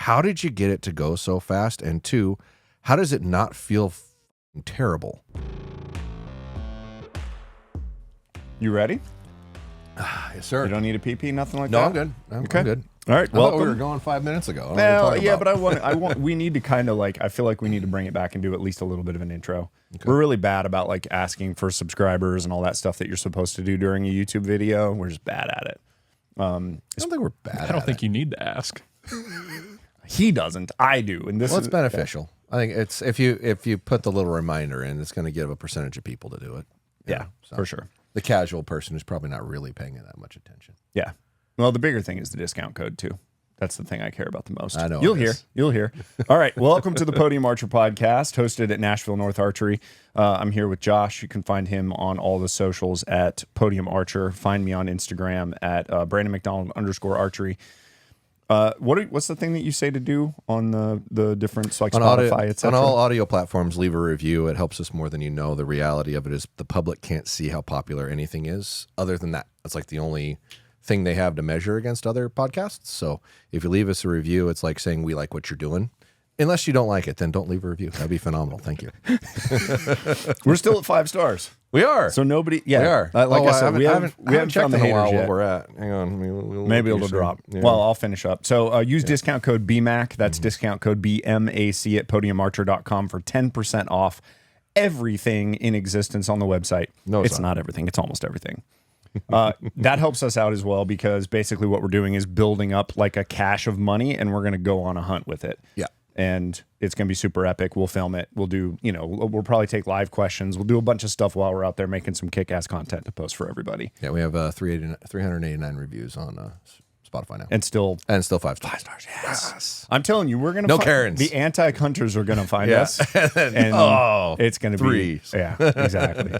how did you get it to go so fast? And 2, how does it not feel terrible? You ready? Yes, sir. You don't need a PP, nothing like No, that? I'm good. I'm Okay. good. All right. I thought Welcome. we were going 5 minutes ago. Well, yeah, but I want. We need to kind of like. I feel like we need to bring it back and do at least a little bit of an intro. Okay. We're really bad about like asking for subscribers and all that stuff that you're supposed to do during a YouTube video. We're just bad at it. I don't think we're bad. I don't think you need to ask. He doesn't. I do. And this Well, is it's beneficial. I think it's if you put the little reminder in, it's going to give a percentage of people to do it. Yeah, for sure. The casual person who's probably not really paying it that much attention. Yeah. Well, the bigger thing is the discount code too. That's the thing I care about the most. I know. You'll hear. All right. Welcome to the Podium Archer podcast, hosted at Nashville North Archery. I'm here with Josh. You can find him on all the socials at Podium Archer. Find me on Instagram at Brandon McDonald _archery. What's the thing that you say to do on the different like Spotify, etc.? On all audio platforms, leave a review. It helps us more than you know. The reality of it is the public can't see how popular anything is. Other than that, it's like the only thing they have to measure against other podcasts. So if you leave us a review, it's like saying we like what you're doing. Unless you don't like it, then don't leave a review. That'd be phenomenal. Thank you. We're still at 5 stars. We are. So nobody. Yeah, we are. Like I said, we haven't checked found the in a while haters yet. what we're at. Hang on. Maybe it'll drop. Yeah. Well, I'll finish up. So use discount code BMAC. That's discount code BMAC at podiumarcher.com for 10% off everything in existence on the website. No, it's not everything. It's almost everything. That helps us out as well because basically what we're doing is building up like a cache of money and we're going to go on a hunt with it. Yeah. And it's going to be super epic. We'll film it. We'll do, we'll probably take live questions. We'll do a bunch of stuff while we're out there making some kick-ass content to post for everybody. Yeah, we have 389 reviews on Spotify now. And still 5 stars. 5 stars, yes. I'm telling you, we're going to No Karens. The anti-hunters are going to find us. And it's going to be. 3. Yeah,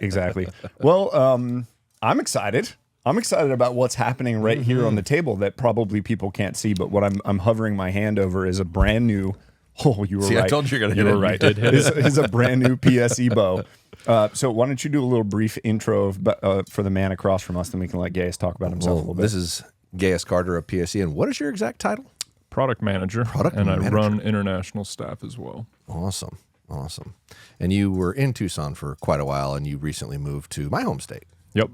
exactly. Well, I'm excited. I'm excited about what's happening right here on the table that probably people can't see. But what I'm hovering my hand over is a brand new. Oh, you were right. I told you you're going to hit hit it. right. You did hit it. Is a brand new PSE bow. So why don't you do a little brief intro for the man across from us, then we can let Gaius talk about himself a little bit. This is Gaius Carter of PSE, and what is your exact title? Product manager. And I run international staff as well. Awesome. And you were in Tucson for quite a while, and you recently moved to my home state. Yep.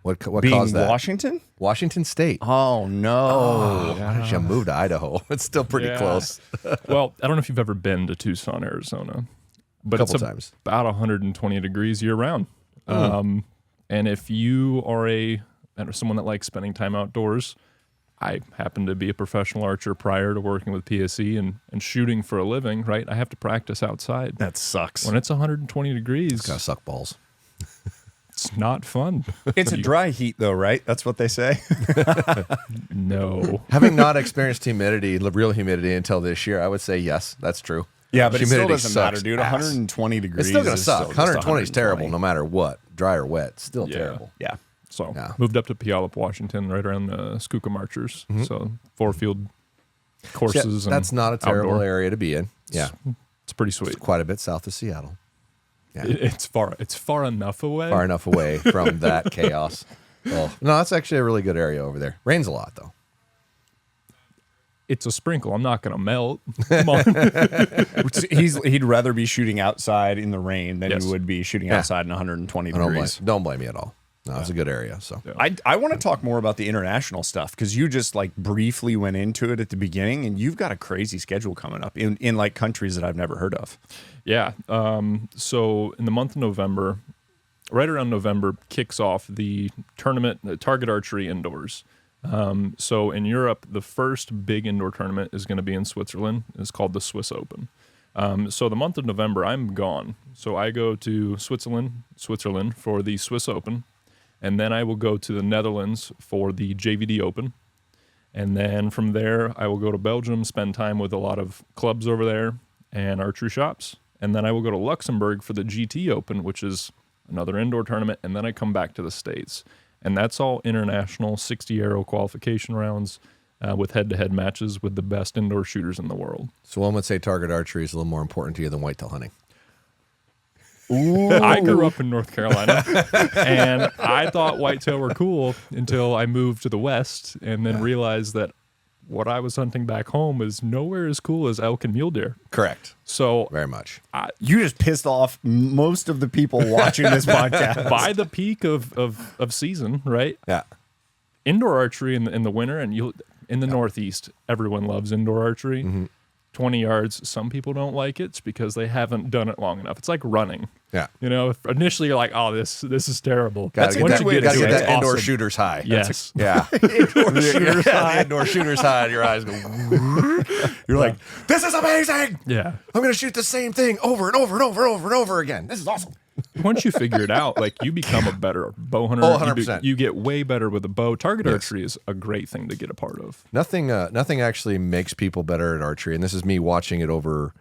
What Being caused that? Washington? Washington State. Oh, no. Why did you move to Idaho? It's still pretty close. Well, I don't know if you've ever been to Tucson, Arizona, but Couple it's times. About 120 degrees year round. And if you are someone that likes spending time outdoors, I happen to be a professional archer prior to working with PSE and shooting for a living, right? I have to practice outside. That sucks. When it's 120 degrees, It's gotta suck balls. it's not fun. It's a dry heat, though, right? That's what they say. No. Having not experienced real humidity until this year, I would say yes, that's true. Yeah, but humidity it still doesn't matter, sucks dude. ass. 120 degrees. It's still gonna is suck. just 120 is terrible, 120. no matter what, dry or wet. Still Yeah. terrible. Yeah. So Yeah. moved up to Puyallup, Washington, right around the Skookum Archers. So 4-field courses. That's and not a terrible outdoor. area to be in. Yeah, It's pretty sweet. it's quite a bit south of Seattle. Yeah. It's far enough away. Far enough away from that chaos. Oh, no, that's actually a really good area over there. Rains a lot, though. It's a sprinkle. I'm not going to melt. Come on. He'd rather be shooting outside in the rain than Yes. he would be shooting outside in 120 degrees. Don't blame me at all. No, it's a good area. So I want to talk more about the international stuff because you just like briefly went into it at the beginning, and you've got a crazy schedule coming up in like countries that I've never heard of. Yeah. So in the month of November, right around November, kicks off the tournament, the Target Archery Indoors. So in Europe, the first big indoor tournament is going to be in Switzerland. It's called the Swiss Open. So the month of November, I'm gone. So I go to Switzerland for the Swiss Open. And then I will go to the Netherlands for the JVD Open. And then from there, I will go to Belgium, spend time with a lot of clubs over there and archery shops. And then I will go to Luxembourg for the GT Open, which is another indoor tournament. And then I come back to the States. And that's all international 60-arrow qualification rounds with head-to-head matches with the best indoor shooters in the world. So one would say target archery is a little more important to you than whitetail hunting. Ooh. I grew up in North Carolina, and I thought whitetail were cool until I moved to the West and then realized that what I was hunting back home is nowhere as cool as elk and mule deer. Correct. So Very much. You just pissed off most of the people watching this podcast. by the peak of season, right? Yeah. Indoor archery in the winter, and in the Northeast, everyone loves indoor archery. 20 yards. Some people don't like it because they haven't done it long enough. It's like running. Yeah. You know, if initially you're like, oh, this is terrible. Gotta Once get you that, into it, it's indoor awesome. shooter's high. Yes. Yeah. Indoor shooter's high. Indoor shooter's high. And your eyes go. You're like, this is amazing. Yeah. I'm going to shoot the same thing over and over and over and over and over again. This is awesome. Once you figure it out, like you become a better bow hunter. Oh, 100%. You get way better with a bow. Target archery is a great thing to get a part of. Nothing actually makes people better at archery. And this is me watching it over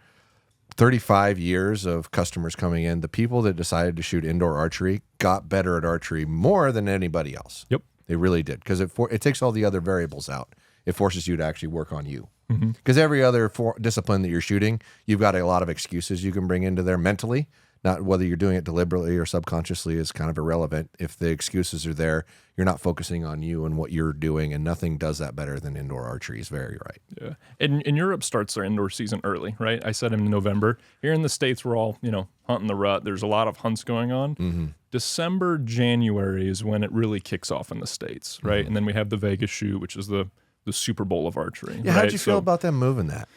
35 years of customers coming in. The people that decided to shoot indoor archery got better at archery more than anybody else. Yep. They really did, because it takes all the other variables out. It forces you to actually work on you. Because every other discipline that you're shooting, you've got a lot of excuses you can bring into there mentally. Not whether you're doing it deliberately or subconsciously is kind of irrelevant. If the excuses are there, you're not focusing on you and what you're doing, and nothing does that better than indoor archery. Is very right. Yeah. And Europe starts their indoor season early, right? I said in November. Here in the States, we're all, hunting the rut. There's a lot of hunts going on. December, January is when it really kicks off in the States, right? And then we have the Vegas shoot, which is the Super Bowl of archery. Yeah, how'd you feel about them moving that?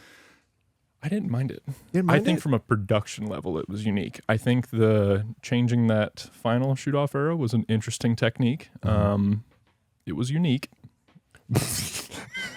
I didn't mind it. I think from a production level, it was unique. I think changing that final shoot-off arrow was an interesting technique. It was unique.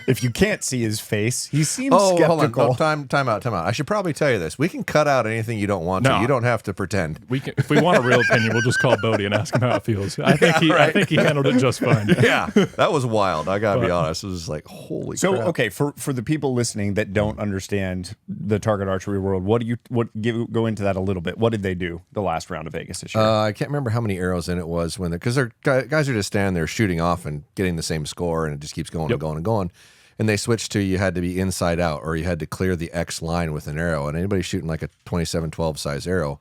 If you can't see his face, he seems Hold skeptical. on. Time out. I should probably tell you this. We can cut out anything you don't want to. No. You don't have to pretend. We can, if we want a real opinion, we'll just call Bodie and ask him how it feels. I think he handled it just fine. Yeah, that was wild. I gotta be honest. It was like, holy So, crap. okay, for the people listening that don't understand the target archery world, go into that a little bit. What did they do the last round of Vegas this year? I can't remember how many arrows in it was because they're guys are just standing there shooting off and getting the same score, and it just keeps going and going and going. And they switched to you had to be inside out, or you had to clear the X line with an arrow. And anybody shooting like a 27-12 size arrow,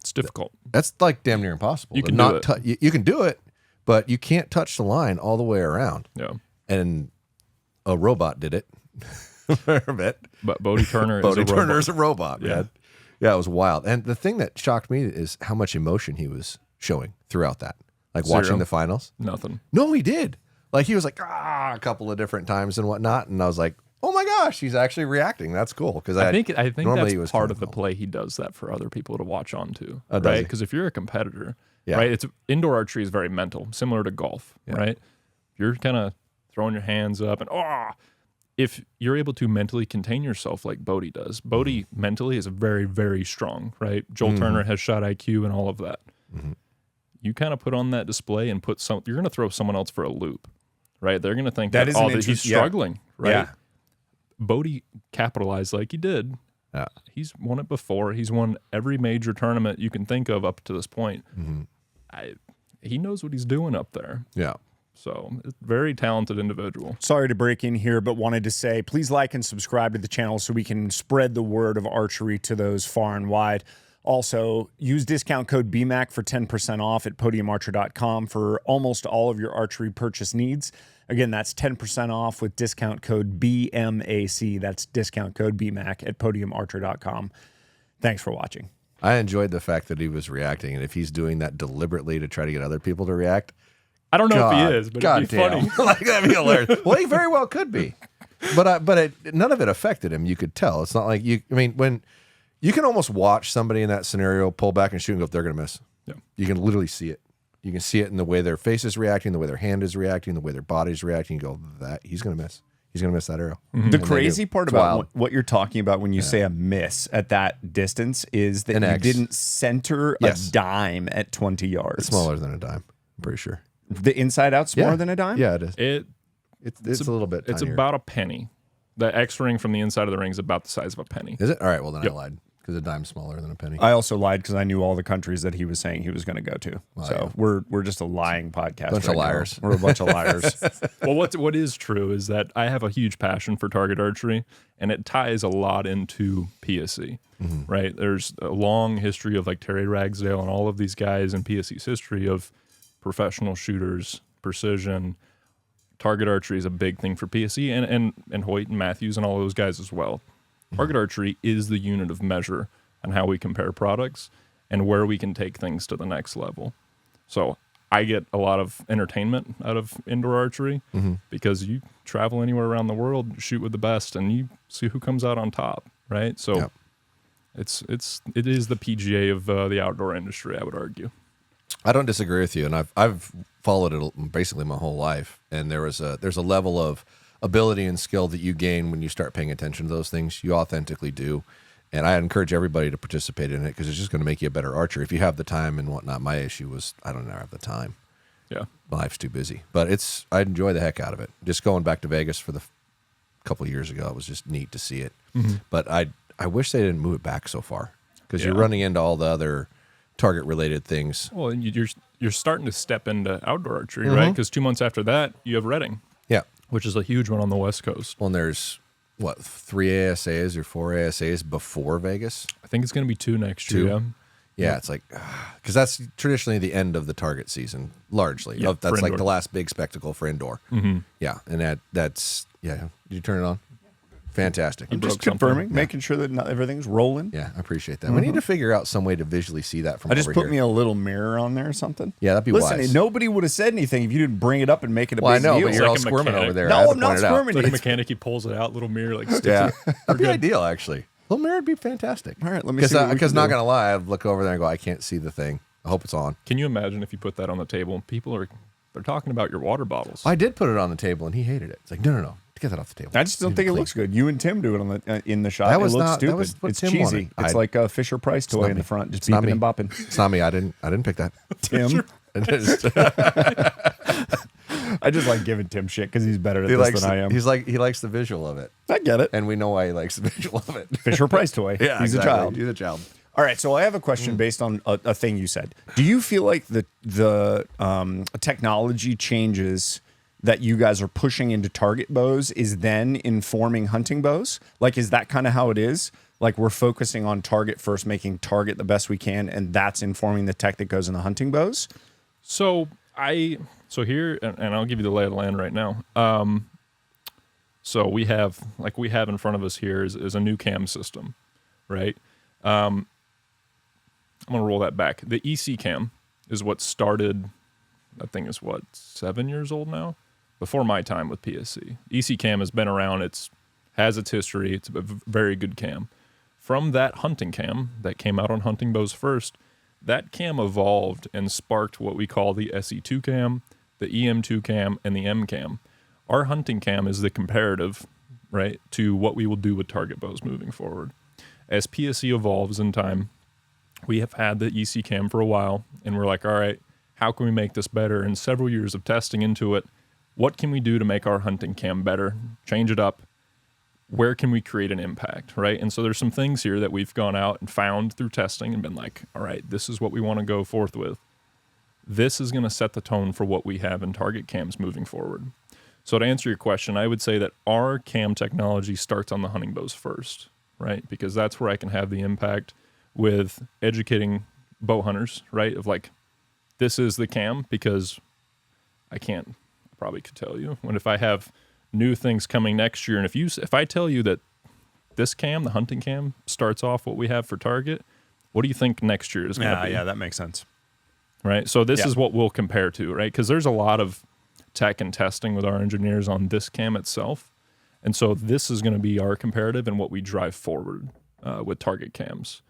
It's difficult. that's like damn near impossible. You can do it. You can do it, but you can't touch the line all the way around. Yeah. And a robot did it for a bit. But Bodie Turner Turner's a robot, man. Yeah, it was wild. And the thing that shocked me is how much emotion he was showing throughout that. Like watching the finals. Nothing. No, he did. Like he was like, a couple of different times and whatnot. And I was like, oh my gosh, he's actually reacting. That's cool. Because I think normally he that's was part kind of the play. He does that for other people to watch on too, does right? he? Because if you're a competitor, Yeah. right? Indoor archery is very mental, similar to golf, right? You're kind of throwing your hands up and if you're able to mentally contain yourself like Bodie does, Bodie mentally is very, very strong, right? Joel Turner has shot IQ and all of that. You kind of put on that display and you're going to throw someone else for a loop, right? They're going to think that he's struggling, right? Yeah. Bodie capitalized like he did. Yeah. He's won it before. He's won every major tournament you can think of up to this point. He knows what he's doing up there. Yeah. So, very talented individual. Sorry to break in here, but wanted to say please like and subscribe to the channel so we can spread the word of archery to those far and wide. Also, use discount code BMAC for 10% off at podiumarcher.com for almost all of your archery purchase needs. Again, that's 10% off with discount code BMAC. That's discount code BMAC at podiumarcher.com. Thanks for watching. I enjoyed the fact that he was reacting. And if he's doing that deliberately to try to get other people to react, I don't know if he is, but it'd be funny. Like, that'd be hilarious. Well, he very well could be. But none of it affected him. You could tell. It's not like when you can almost watch somebody in that scenario pull back and shoot and go, they're going to miss. Yeah. You can literally see it. You can see it in the way their face is reacting, the way their hand is reacting, the way their body's reacting. You go, he's going to miss. He's going to miss that arrow. The crazy part It's about wild. what you're talking about when you say a miss at that distance is that An you X. didn't center Yes. a dime at 20 yards. It's smaller than a dime. I'm pretty sure. The inside out's smaller than a dime? Yeah, it is. It's a little bit It's tinier. about a penny. The X ring from the inside of the ring is about the size of a penny. Is it? All right, well, then I lied because a dime's smaller than a penny. I also lied because I knew all the countries that he was saying he was going to go to. So we're just a lying podcast. Bunch of right now. liars. We're a bunch of liars. Well, what is true is that I have a huge passion for target archery, and it ties a lot into PSE, right? There's a long history of like Terry Ragsdale and all of these guys in PSE's history of professional shooters, precision, target archery is a big thing for PSE and Hoyt and Matthews and all those guys as well. Target archery is the unit of measure on how we compare products and where we can take things to the next level. So I get a lot of entertainment out of indoor archery because you travel anywhere around the world, shoot with the best, and you see who comes out on top, right? So it is the PGA of the outdoor industry, I would argue. I don't disagree with you, and I've followed it basically my whole life, and there's a level of ability and skill that you gain when you start paying attention to those things. You authentically do. And I encourage everybody to participate in it because it's just going to make you a better archer if you have the time and whatnot. My issue was I don't have the time. Yeah, life's too busy. But I enjoy the heck out of it. Just going back to Vegas for the couple of years ago, it was just neat to see it. But I wish they didn't move it back so far because you're running into all the other target related things. Well, and you're starting to step into outdoor archery, right? Because 2 months after that, you have Reading. Yeah, which is a huge one on the West Coast. Well, and there's 3 ASAs or 4 ASAs before Vegas? I think it's going to be 2 next year. 2? Yeah, it's like, because that's traditionally the end of the target season, largely. Yeah, that's like the last big spectacle for indoor. Yeah, and that's, did you turn it on? Fantastic. I'm just confirming, making sure that everything's rolling. Yeah, I appreciate that. We need to figure out some way to visually see that from over here. I just put me a little mirror on there or something. Yeah, that'd be wise. Listen, nobody would have said anything if you didn't bring it up and make it a big deal. I know, but you're like all squirming over there. No, I'm not squirming. Like a mechanic, he pulls it out, little mirror, like sticks yeah, it. that'd be ideal, actually. Little mirror would be fantastic. All right, let me see. Because not gonna lie, I'd look over there and go, I can't see the thing. I hope it's on. Can you imagine if you put that on the table and they're talking about your water bottles? I did put it on the table and he hated it. It's like, no. Get that off the table. I just don't think it looks good. You and Tim do it on the in the shot. That was it looks not, stupid. That was what it's Tim cheesy. wanted. It's like a Fisher Price toy in the front, just beeping and bopping. It's not me. I didn't pick that. Tim. I just like giving Tim shit because he's better at this than I am. He likes the visual of it. I get it. And we know why he likes the visual of it. Fisher Price toy. Yeah, he's exactly. a child. He's a child. All right, so I have a question based on a thing you said. Do you feel like the technology changes that you guys are pushing into target bows is then informing hunting bows? Like, is that kind of how it is? Like, we're focusing on target first, making target the best we can, and that's informing the tech that goes in the hunting bows? So here, and I'll give you the lay of the land right now. So we have in front of us here is a new cam system, right? I'm going to roll that back. The EC cam is what started, that thing is 7 years old now? Before my time with PSE. EC cam has been around. Has its history. It's a very good cam. From that hunting cam that came out on hunting bows first, that cam evolved and sparked what we call the SE2 cam, the EM2 cam, and the M cam. Our hunting cam is the comparative, right, to what we will do with target bows moving forward. As PSE evolves in time, we have had the EC cam for a while, and we're like, all right, how can we make this better? And several years of testing into it, what can we do to make our hunting cam better? Change it up. Where can we create an impact, right? And so there's some things here that we've gone out and found through testing and been like, all right, this is what we want to go forth with. This is going to set the tone for what we have in target cams moving forward. So to answer your question, I would say that our cam technology starts on the hunting bows first, right? Because that's where I can have the impact with educating bow hunters, right? Of like, this is the cam, because I probably could tell you if I have new things coming next year, and if I tell you that this cam, the hunting cam, starts off what we have for target, what do you think next year is going to be? Yeah, that makes sense. Right. So this is what we'll compare to, right? Because there's a lot of tech and testing with our engineers on this cam itself, and so this is going to be our comparative and what we drive forward with target cams.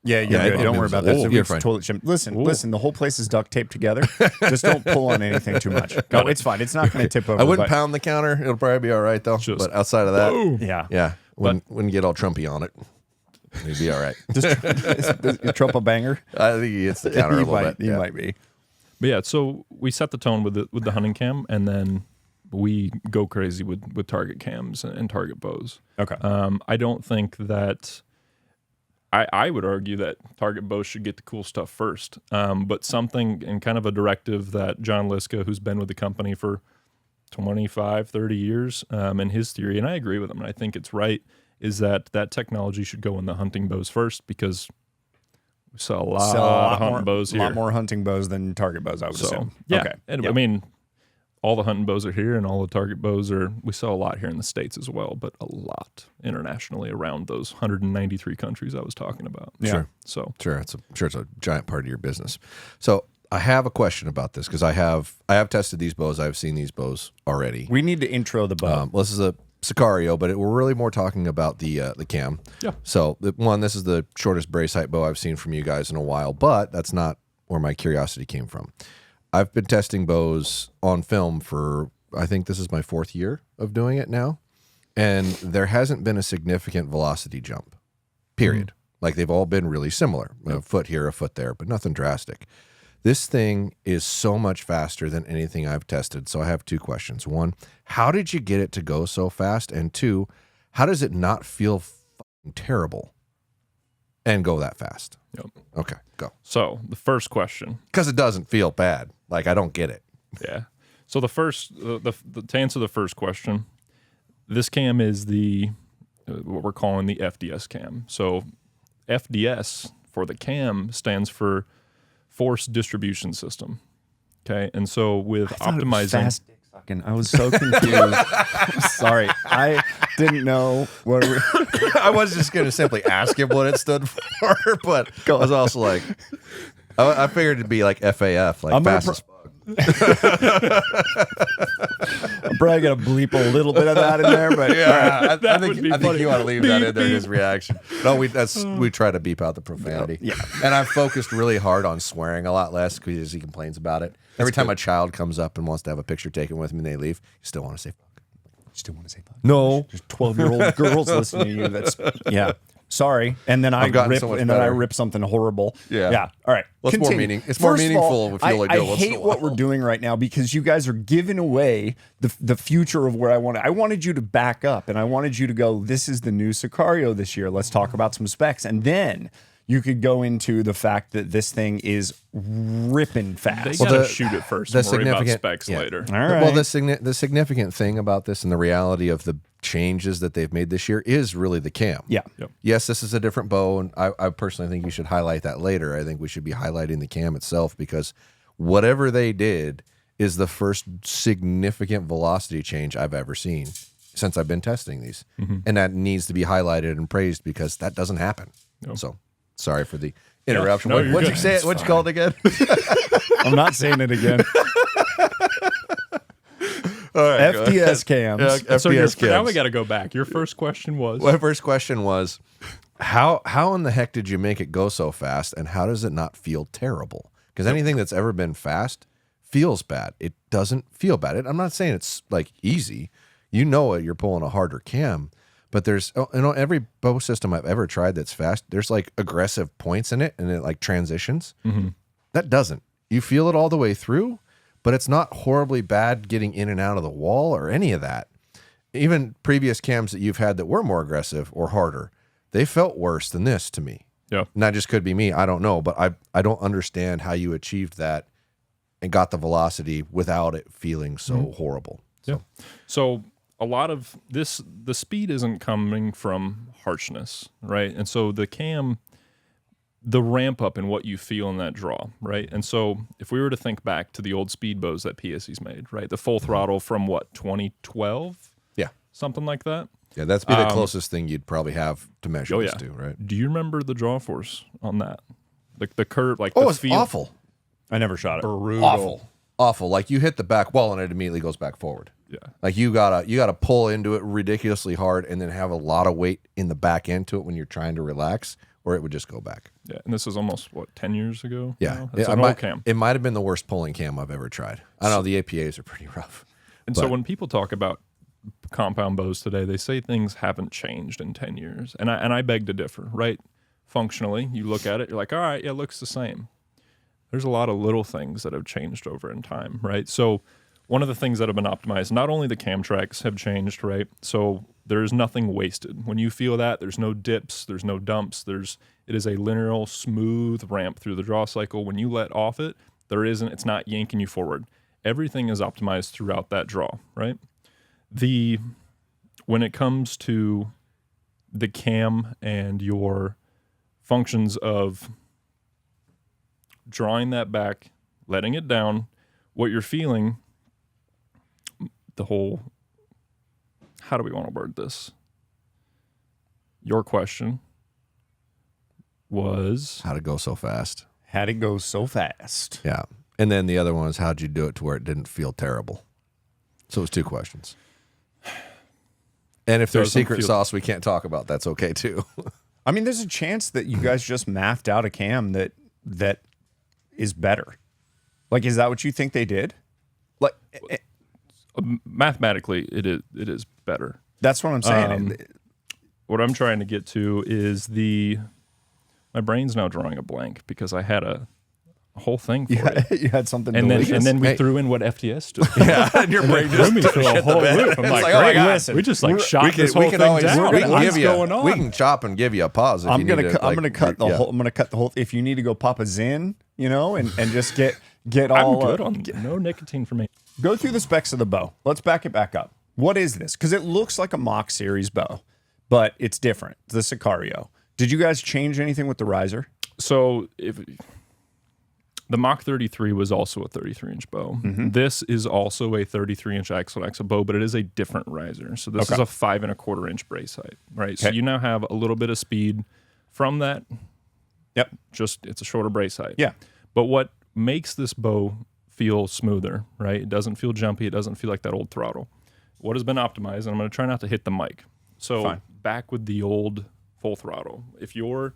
Yeah, don't worry about that. You're fine. Listen, the whole place is duct taped together. Just don't pull on anything too much. No, it's fine. It's not going to tip over. I wouldn't pound the counter. It'll probably be all right, though. But outside of that, wouldn't get all Trumpy on it. It'd be all right. Is Trump a banger? I think he hits the counter a little bit. He might be. But yeah, so we set the tone with the hunting cam, and then we go crazy with target cams and target bows. Okay. I don't think that... I would argue that target bows should get the cool stuff first. But something and kind of a directive that John Liska, who's been with the company for 25, 30 years, and his theory, and I agree with him, and I think it's right, is that technology should go in the hunting bows first, because we sell a lot of hunting bows here. A lot more hunting bows than target bows, I would assume. Yeah. Okay. And I mean, all the hunting bows are here, and all the target bows are. We sell a lot here in the States as well, but a lot internationally around those 193 countries I was talking about. Yeah. Sure. So Sure, it's a giant part of your business. So I have a question about this because I have tested these bows. I've seen these bows already. We need to intro the bow. Well, this is a Sicario, but we're really more talking about the cam. Yeah. So this is the shortest brace height bow I've seen from you guys in a while, but that's not where my curiosity came from. I've been testing bows on film for, I think this is my 4th year of doing it now, and there hasn't been a significant velocity jump, period. Like they've all been really similar, a foot here, a foot there, but nothing drastic. This thing is so much faster than anything I've tested. So I have 2 questions. 1, how did you get it to go so fast? And 2, how does it not feel fucking terrible and go that fast? Yep. Okay, go. So the first question. Because it doesn't feel bad. Like, I don't get it. Yeah. So the first, to answer the first question, this cam is the what we're calling the FDS cam. So FDS for the cam stands for Force Distribution System. Okay, and so with optimizing, fast dick sucking. I was so confused. I'm sorry, I didn't know what. I was just going to simply ask him what it stood for, but I was also like, I figured it'd be like FAF, like fastest. I'm probably gonna bleep a little bit of that in there, but Yeah, I think funny. you ought to leave that in there. His reaction. No, we try to beep out the profanity. Yeah. And I've focused really hard on swearing a lot less because he complains about it. Every time a child comes up and wants to have a picture taken with me, and they leave. You still want to say fuck. you still want to say fuck. No. There's 12-year-old girls listening to you. That's sorry. And then I gotten rip, so much and then I better. rip something horrible. Yeah. Yeah. All right. Well, it's more Continue. it's more First of meaningful all, if you let go I once in a hate what while. we're doing right now because you guys are giving away the future of where I wanted. I wanted you to back up, and I wanted you to go, this is the new Sicario this year. Let's talk about some specs. And then you could go into the fact that this thing is ripping they fast. gotta the- shoot it first the and worry about significant- specs yeah. later. All right. Well, the significant thing about this and the reality of the changes that they've made this year is really the cam. Yeah. Yep. Yes, this is a different bow, and I personally think you should highlight that later. I think we should be highlighting the cam itself because whatever they did is the first significant velocity change I've ever seen since I've been testing these. And that needs to be highlighted and praised because that doesn't happen. Yep. So sorry for the interruption. No, you're What'd you good. say? It's What'd you call it again? I'm not saying it again. All right, go ahead. FDS cams. Yeah, So FPS now cams. we got to go back. Your first question was, My first question was, how in the heck did you make it go so fast, and how does it not feel terrible? Because anything that's ever been fast feels bad. It doesn't feel bad. I'm not saying it's like easy. You know it. You're pulling a harder cam, but there's every bow system I've ever tried that's fast. There's like aggressive points in it, and it like transitions. That doesn't. You feel it all the way through, but it's not horribly bad getting in and out of the wall or any of that. Even previous cams that you've had that were more aggressive or harder, they felt worse than this to me. yeah, And that just could be me. I don't know, but I don't understand how you achieved that and got the velocity without it feeling so horrible. yeah. So a lot of this, the speed isn't coming from harshness, right? And so the cam, the ramp up in what you feel in that draw, right? And so if we were to think back to the old speed bows that PSE's made, right? The full throttle from what, 2012? Yeah. Something like that. Yeah, that's be the closest thing you'd probably have to measure this to, right? Do you remember the draw force on that? Like the curve, like Oh, the it's feel. awful. I never shot it. Awful. Like you hit the back wall and it immediately goes back forward. Yeah. Like you gotta pull into it ridiculously hard and then have a lot of weight in the back end to it when you're trying to relax, or it would just go back. Yeah, and this is almost, what, 10 years ago? Yeah. now? It's Yeah, an old cam. It might have been the worst pulling cam I've ever tried. I know the APAs are pretty rough. And so when people talk about compound bows today, they say things haven't changed in 10 years. And I beg to differ, right? Functionally, you look at it, you're like, all right, yeah, it looks the same. There's a lot of little things that have changed over in time, right? So one of the things that have been optimized, not only the cam tracks have changed, right? So there's nothing wasted. When you feel that, there's no dips, there's no dumps, it is a linear, smooth ramp through the draw cycle. When you let off it, it's not yanking you forward. Everything is optimized throughout that draw, right? When it comes to the cam and your functions of drawing that back, letting it down, what you're feeling the whole, how do we want to word this? Your question was How'd it go so fast? How'd it go so fast? Yeah. And then the other one was, how'd you do it to where it didn't feel terrible? So it was 2 questions. And if there's secret sauce we can't talk about, that's okay too. I mean, there's a chance that you guys just mathed out a cam that is better. Like, is that what you think they did? Like, mathematically, it is better. that's what I'm saying. What I'm trying to get to is my brain's now drawing a blank because I had a whole thing for it. You had something And delicious. then we threw in what FTS stood for. Yeah, and your brain just threw me through a whole loop. I'm like, like, oh my great, God. listen, we just like shot this whole thing always, down. we can What's give you, going on? we can chop and give you a pause. If I'm you gonna need to, I'm gonna cut the yeah. whole. I'm gonna cut the whole. If you need to go pop a Zin, and just get all. I'm good on no nicotine for me. Go through the specs of the bow. Let's back it back up. What is this? Because it looks like a Mach series bow, but it's different. The Sicario. Did you guys change anything with the riser? So if the Mach 33 was also a 33-inch bow. This is also a 33-inch axle bow, but it is a different riser. So this is a 5 1/4-inch brace height, right? So you now have a little bit of speed from that. Yep. Just it's a shorter brace height. Yeah. But what makes this bow feel smoother, right? It doesn't feel jumpy. It doesn't feel like that old throttle. What has been optimized, and I'm going to try not to hit the mic. So back with the old full throttle, if your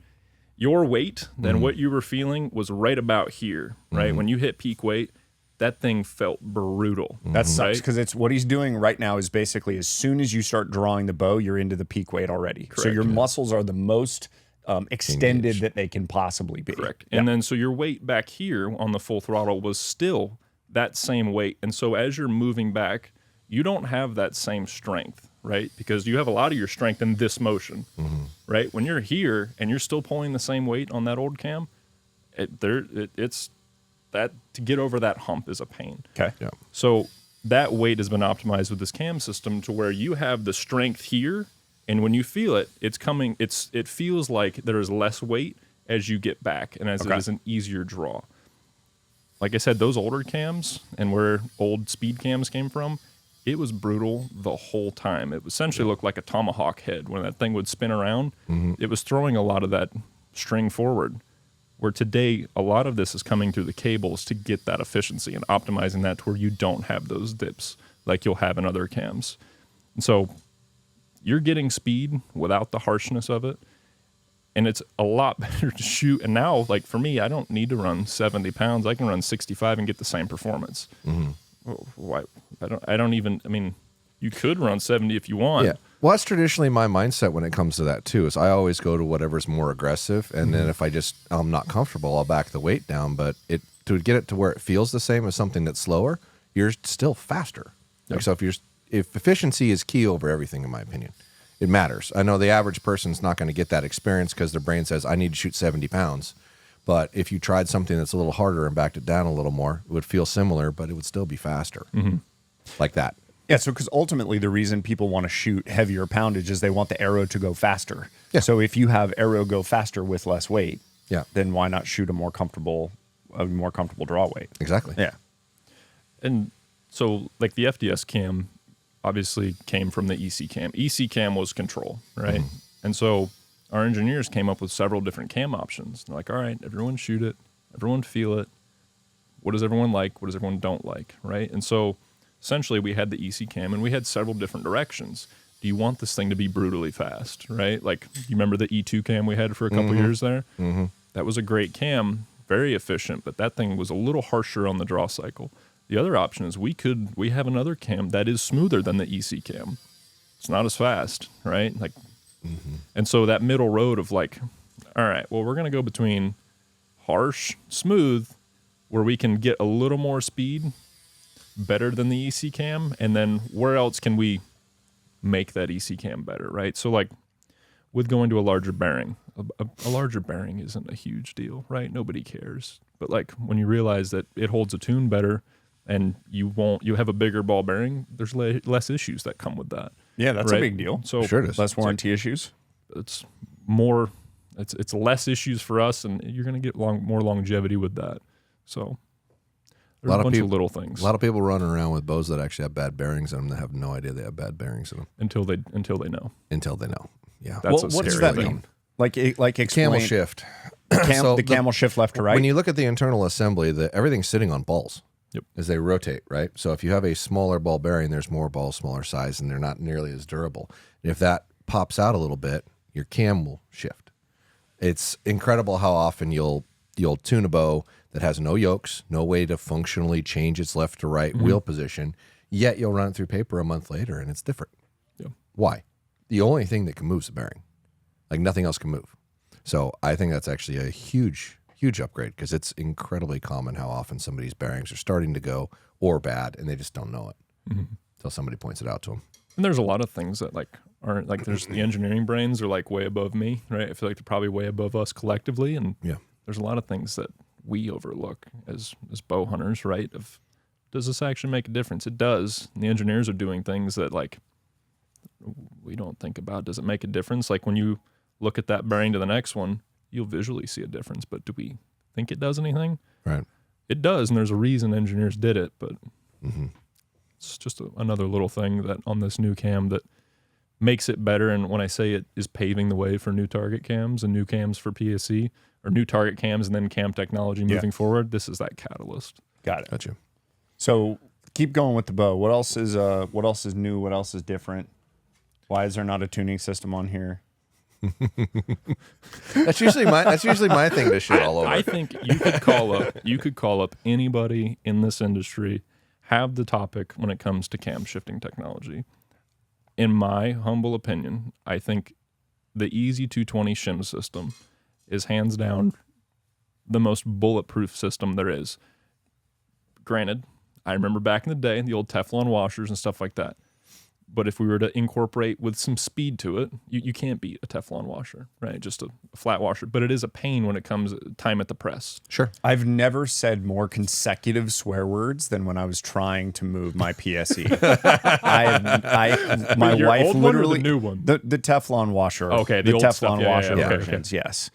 weight, then what you were feeling was right about here, right? When you hit peak weight, that thing felt brutal. That sucks because it's what he's doing right now is basically as soon as you start drawing the bow, you're into the peak weight already. So your muscles are the most extended that they can possibly be. Correct. And then so your weight back here on the full throttle was still that same weight. And so as you're moving back, you don't have that same strength, right? Because you have a lot of your strength in this motion, right? When you're here and you're still pulling the same weight on that old cam, it's that to get over that hump is a pain. Okay. Yeah. So that weight has been optimized with this cam system to where you have the strength here, and when you feel it, it's coming. It feels like there is less weight as you get back, and as it is an easier draw. Like I said, those older cams and where old speed cams came from, it was brutal the whole time. It essentially looked like a tomahawk head when that thing would spin around. It was throwing a lot of that string forward. Where today, a lot of this is coming through the cables to get that efficiency and optimizing that to where you don't have those dips like you'll have in other cams. And so you're getting speed without the harshness of it. And it's a lot better to shoot. And now, like for me, I don't need to run 70 pounds. I can run 65 and get the same performance. Why? I don't even, I mean, you could run 70 if you want. Yeah. Well, that's traditionally my mindset when it comes to that too, is I always go to whatever's more aggressive. And then if I'm not comfortable, I'll back the weight down. But to get it to where it feels the same as something that's slower, you're still faster. Like, so if efficiency is key over everything, in my opinion, it matters. I know the average person's not going to get that experience because their brain says, I need to shoot 70 pounds. But if you tried something that's a little harder and backed it down a little more, it would feel similar, but it would still be faster. Like that. Yeah, so because ultimately the reason people want to shoot heavier poundage is they want the arrow to go faster. Yeah. So if you have arrow go faster with less weight, Yeah. then why not shoot a more comfortable draw weight? Exactly. Yeah. And so like the FDS cam obviously came from the EC cam. EC cam was control, right? And so our engineers came up with several different cam options. They're like, all right, everyone shoot it, everyone feel it. What does everyone like? What does everyone don't like, right? And so essentially we had the EC cam and we had several different directions. Do you want this thing to be brutally fast, right? Like, you remember the E2 cam we had for a couple years there? That was a great cam, very efficient, but that thing was a little harsher on the draw cycle. The other option is we have another cam that is smoother than the EC cam. It's not as fast, right? Like, and so that middle road of like, all right, well, we're going to go between harsh, smooth, where we can get a little more speed, better than the EC cam, and then where else can we make that EC cam better, right? So like with going to a larger bearing, a larger bearing isn't a huge deal, right? Nobody cares. But like when you realize that it holds a tune better and you have a bigger ball bearing, there's less issues that come with that. Yeah, that's right? a big deal. So Sure it is. Less warranty issues. it's more, it's less issues for us, and you're going to get more longevity with that. So There's a bunch of little things. A lot of people running around with bows that actually have bad bearings in them that have no idea they have bad bearings in them until they know. Until they know. Yeah. That's what does that mean? Like explain. Camel shift. The camel shift left to right. When you look at the internal assembly, everything's sitting on balls. Yep. As they rotate, right? So if you have a smaller ball bearing, there's more balls, smaller size, and they're not nearly as durable. And if that pops out a little bit, your cam will shift. It's incredible how often you'll tune a bow that has no yokes, no way to functionally change its left to right wheel position, yet you'll run it through paper a month later and it's different. Yeah. Why? The only thing that can move is the bearing. Like nothing else can move. So I think that's actually a huge upgrade because it's incredibly common how often somebody's bearings are starting to go or bad and they just don't know it until somebody points it out to them. And there's a lot of things that like aren't like there's the engineering brains are like way above me, right? I feel like they're probably way above us collectively, and there's a lot of things that we overlook as bow hunters, right? Of does this actually make a difference? It does. And the engineers are doing things that like we don't think about. Does it make a difference? Like when you look at that bearing to the next one, you'll visually see a difference, but do we think it does anything? Right. It does, and there's a reason engineers did it, but it's just another little thing that on this new cam that makes it better. And when I say it is paving the way for new target cams and new cams for PSE, or new target cams and then cam technology moving forward, this is that catalyst. Got it. Gotcha. So keep going with the bow. What else is new? What else is different? Why is there not a tuning system on here? That's usually my thing to shit all over. I think you could call up anybody in this industry, have the topic when it comes to cam shifting technology. In my humble opinion, I think the Easy 220 shim system is hands down the most bulletproof system there is. Granted, I remember back in the day, the old Teflon washers and stuff like that. But if we were to incorporate with some speed to it, you can't beat a Teflon washer, right? Just a flat washer. But it is a pain when it comes time at the press. Sure. I've never said more consecutive swear words than when I was trying to move my PSE. My Your wife old one or literally the new one? The Teflon washer. Okay, the old Teflon stuff. washer Yeah, versions. okay. Yes.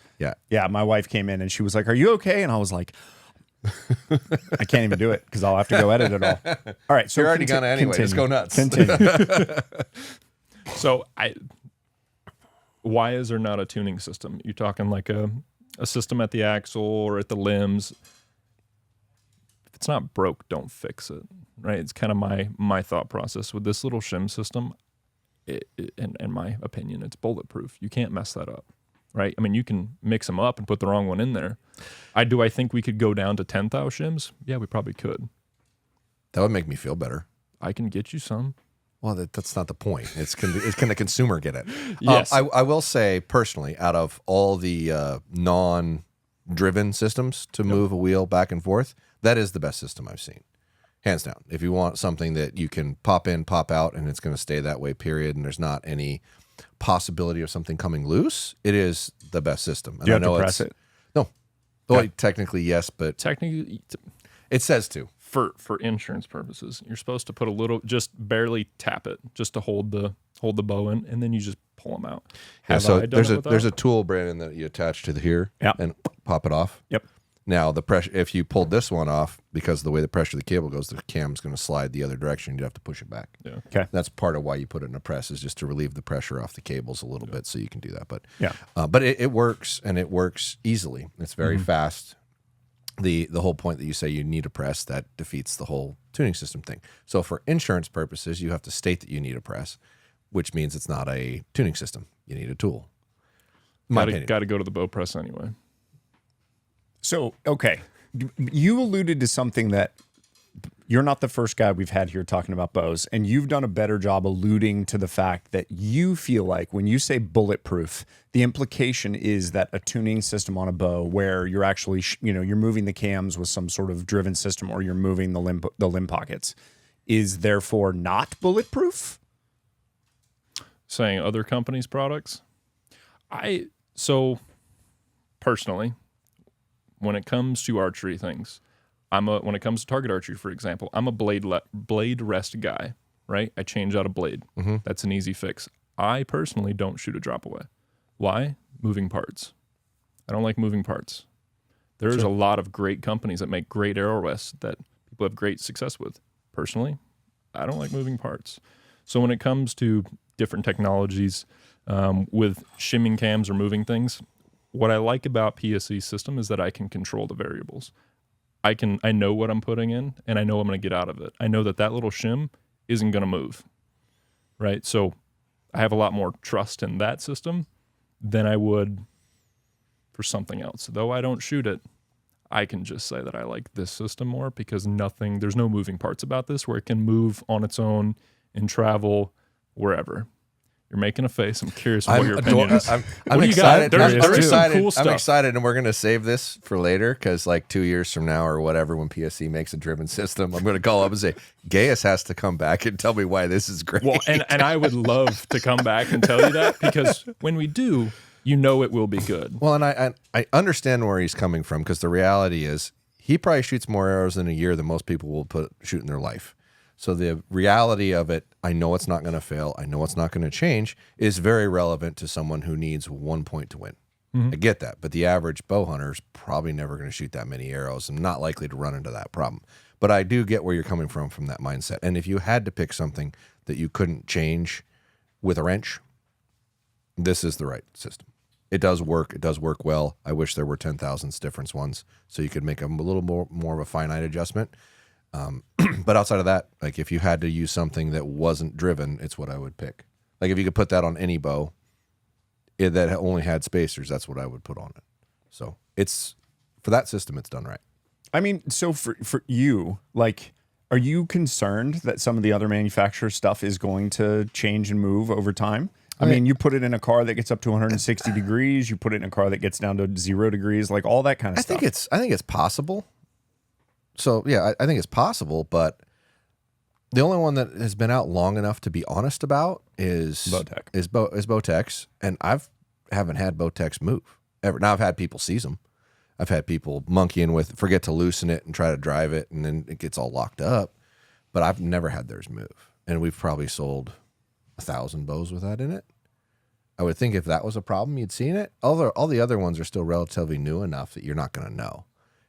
Yeah. My wife came in and she was like, "Are you okay?" And I was like, I can't even do it because I'll have to go edit it all. All right, so you're already gonna anyway. Just go nuts. Continue. So why is there not a tuning system? You're talking like a system at the axle or at the limbs. If it's not broke, don't fix it, right? It's kind of my thought process with this little shim system. In my opinion, it's bulletproof. You can't mess that up, right? I mean, you can mix them up and put the wrong one in there. I think we could go down to 10 thou shims? Yeah, we probably could. That would make me feel better. I can get you some. Well, that's not the point. It's can the consumer get it? Yes. I will say personally, out of all the non-driven systems to move a wheel back and forth, that is the best system I've seen, hands down. If you want something that you can pop in, pop out, and it's going to stay that way, period, and there's not any possibility of something coming loose, it is the best system. And Do you have I know to press it? No. Well, technically yes, but Technically, it says to. for insurance purposes, you're supposed to put a little, just barely tap it, just to hold the bow in, and then you just pull them out. Yeah, Have so I done there's it a without? there's a tool, Brandon, that you attach to the here and pop it off. Yep. Now the pressure, if you pulled this one off, because of the way the pressure of the cable goes, the cam's going to slide the other direction. You'd have to push it back. Yeah. Okay. That's part of why you put it in a press, is just to relieve the pressure off the cables a little bit, so you can do that. But but it works, and it works easily. It's very fast. The whole point that you say you need a press, that defeats the whole tuning system thing. So for insurance purposes, you have to state that you need a press, which means it's not a tuning system. You need a tool. Got to go to the bow press anyway. So, okay, you alluded to something that you're not the first guy we've had here talking about bows, and you've done a better job alluding to the fact that you feel like when you say bulletproof, the implication is that a tuning system on a bow where you're actually, you're moving the cams with some sort of driven system, or you're moving the limb pockets, is therefore not bulletproof? Saying other companies' products? So personally, when it comes to archery things, when it comes to target archery, for example, I'm a blade rest guy, right? I change out a blade. That's an easy fix. I personally don't shoot a drop away. Why? Moving parts. I don't like moving parts. There's a lot of great companies that make great arrow rests that people have great success with. Personally, I don't like moving parts. So when it comes to different technologies with shimming cams or moving things, what I like about PSE system is that I can control the variables. I know what I'm putting in, and I know I'm going to get out of it. I know that little shim isn't going to move, right? So I have a lot more trust in that system than I would for something else. Though I don't shoot it, I can just say that I like this system more because there's no moving parts about this where it can move on its own and travel wherever. You're making a face. I'm curious what your opinion is. I'm What do you excited. got? There is some cool I'm stuff. excited, and we're going to save this for later because, like 2 years from now or whatever, when PSE makes a driven system, I'm going to call up and say, Gaius has to come back and tell me why this is great. Well, and I would love to come back and tell you that because when we do, you know it will be good. Well, and I understand where he's coming from because the reality is he probably shoots more arrows in a year than most people will shoot in their life. So the reality of it, I know it's not going to fail, I know it's not going to change, is very relevant to someone who needs 1 point to win. I get that, but the average bow hunter is probably never going to shoot that many arrows and not likely to run into that problem. But I do get where you're coming from that mindset. And if you had to pick something that you couldn't change with a wrench, this is the right system. It does work. It does work well. I wish there were 10,000 different ones so you could make a little more of a finite adjustment. But outside of that, like if you had to use something that wasn't driven, it's what I would pick. Like if you could put that on any bow that only had spacers, that's what I would put on it. So it's for that system, it's done right. I mean, so for you, like, are you concerned that some of the other manufacturer stuff is going to change and move over time? I mean, you put it in a car that gets up to 160 degrees. You put it in a car that gets down to 0 degrees, like all that kind of stuff. I think it's possible. So yeah, I think it's possible, but the only one that has been out long enough to be honest about is Bowtex, and haven't had Bowtex move ever. Now I've had people seize them. I've had people monkeying with, forget to loosen it and try to drive it, and then it gets all locked up. But I've never had theirs move, and we've probably sold 1,000 bows with that in it. I would think if that was a problem, you'd seen it. All the other ones are still relatively new enough that you're not going to know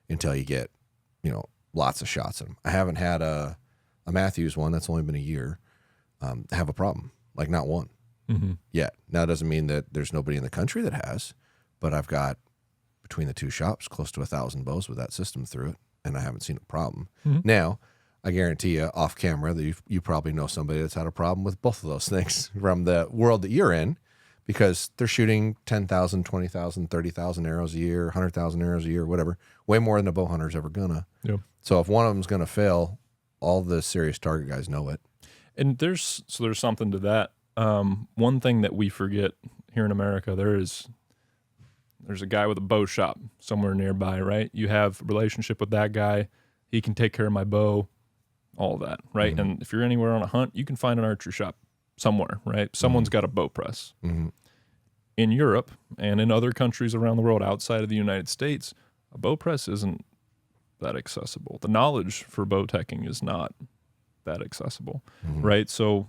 until you get, lots of shots of them. I haven't had a Matthews one that's only been a year have a problem, like not one yet. Now, it doesn't mean that there's nobody in the country that has, but I've got between the two shops close to 1,000 bows with that system through it, and I haven't seen a problem. Now, I guarantee you off camera that you probably know somebody that's had a problem with both of those things from the world that you're in, because they're shooting 10,000, 20,000, 30,000 arrows a year, 100,000 arrows a year, whatever, way more than a bow hunter's ever gonna. Yep. So if one of them's gonna fail, all the serious target guys know it. And there's something to that. One thing that we forget here in America, there's a guy with a bow shop somewhere nearby, right? You have a relationship with that guy. He can take care of my bow, all that, right? And if you're anywhere on a hunt, you can find an archery shop somewhere, right? Someone's got a bow press. In Europe and in other countries around the world outside of the United States, a bow press isn't that accessible. The knowledge for bow teching is not that accessible, right? So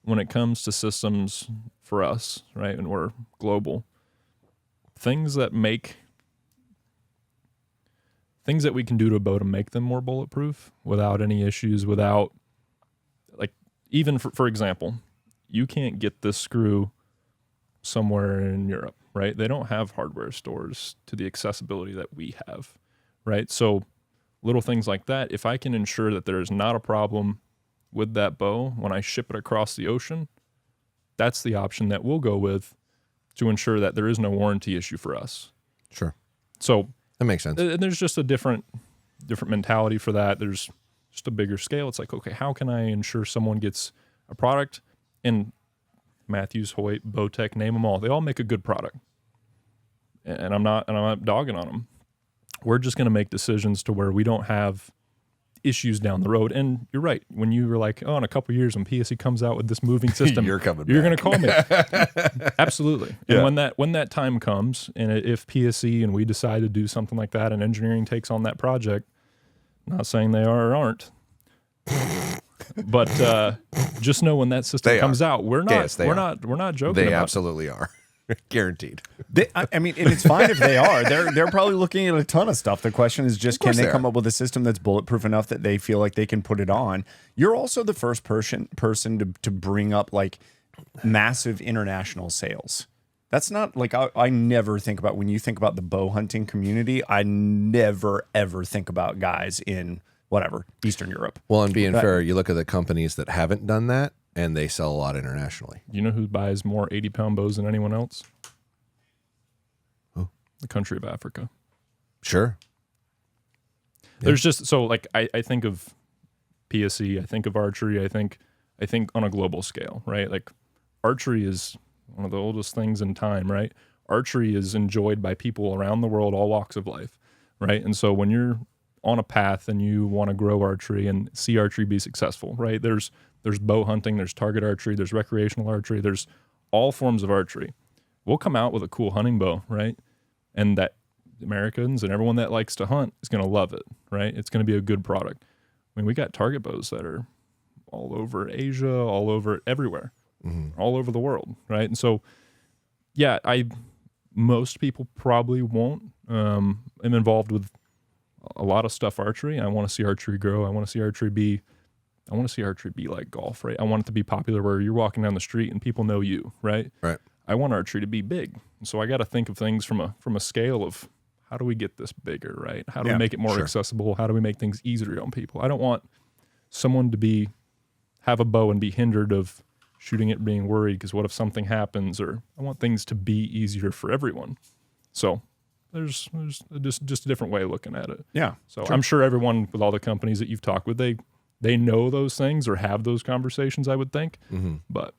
when it comes to systems for us, right, and we're global, things that we can do to a bow to make them more bulletproof without any issues, without, like, even for example, you can't get this screw somewhere in Europe, right? They don't have hardware stores to the accessibility that we have, right? So little things like that, if I can ensure that there is not a problem with that bow when I ship it across the ocean, that's the option that we'll go with to ensure that there is no warranty issue for us. Sure. So that makes sense. And there's just a different mentality for that. There's just a bigger scale. It's like, okay, how can I ensure someone gets a product? And Matthews, Hoyt, Bowtech, name them all. They all make a good product. And I'm not dogging on them. We're just going to make decisions to where we don't have issues down the road. And you're right. When you were like, oh, in a couple of years when PSE comes out with this moving system, you're going to call me. Absolutely. Yeah. And when that time comes, and if PSE and we decide to do something like that and engineering takes on that project, I'm not saying they are or aren't, but just know when that system comes out, we're not joking. They about absolutely are. Guaranteed. I mean, and it's fine if they are. They're probably looking at a ton of stuff. The question is just, can they come up with a system that's bulletproof enough that they feel like they can put it on? You're also the first person to bring up like massive international sales. That's not like I never think about, when you think about the bow hunting community, I never ever think about guys in whatever Eastern Europe. Well, and being fair, you look at the companies that haven't done that, and they sell a lot internationally. You know who buys more 80-pound bows than anyone else? Who? The country of Africa. Sure. There's just, so like I think of PSE, I think of archery, I think on a global scale, right? Like archery is one of the oldest things in time, right? Archery is enjoyed by people around the world, all walks of life, right? And so when you're on a path and you want to grow archery and see archery be successful, right? There's bow hunting, there's target archery, there's recreational archery, there's all forms of archery. We'll come out with a cool hunting bow, right? And that Americans and everyone that likes to hunt is going to love it, right? It's going to be a good product. I mean, we got target bows that are all over Asia, all over everywhere, all over the world, right? And so, yeah, most people probably won't. I'm involved with a lot of stuff archery. I want to see archery grow. I want to see archery be like golf, right? I want it to be popular where you're walking down the street and people know you, right? Right. I want archery to be big. So I got to think of things from a scale of how do we get this bigger, right? How do we make it more accessible? How do we make things easier on people? I don't want someone to have a bow and be hindered of shooting it, being worried because what if something happens? Or I want things to be easier for everyone. So there's just a different way of looking at it. Yeah. So I'm sure everyone with all the companies that you've talked with, they know those things or have those conversations, I would think. But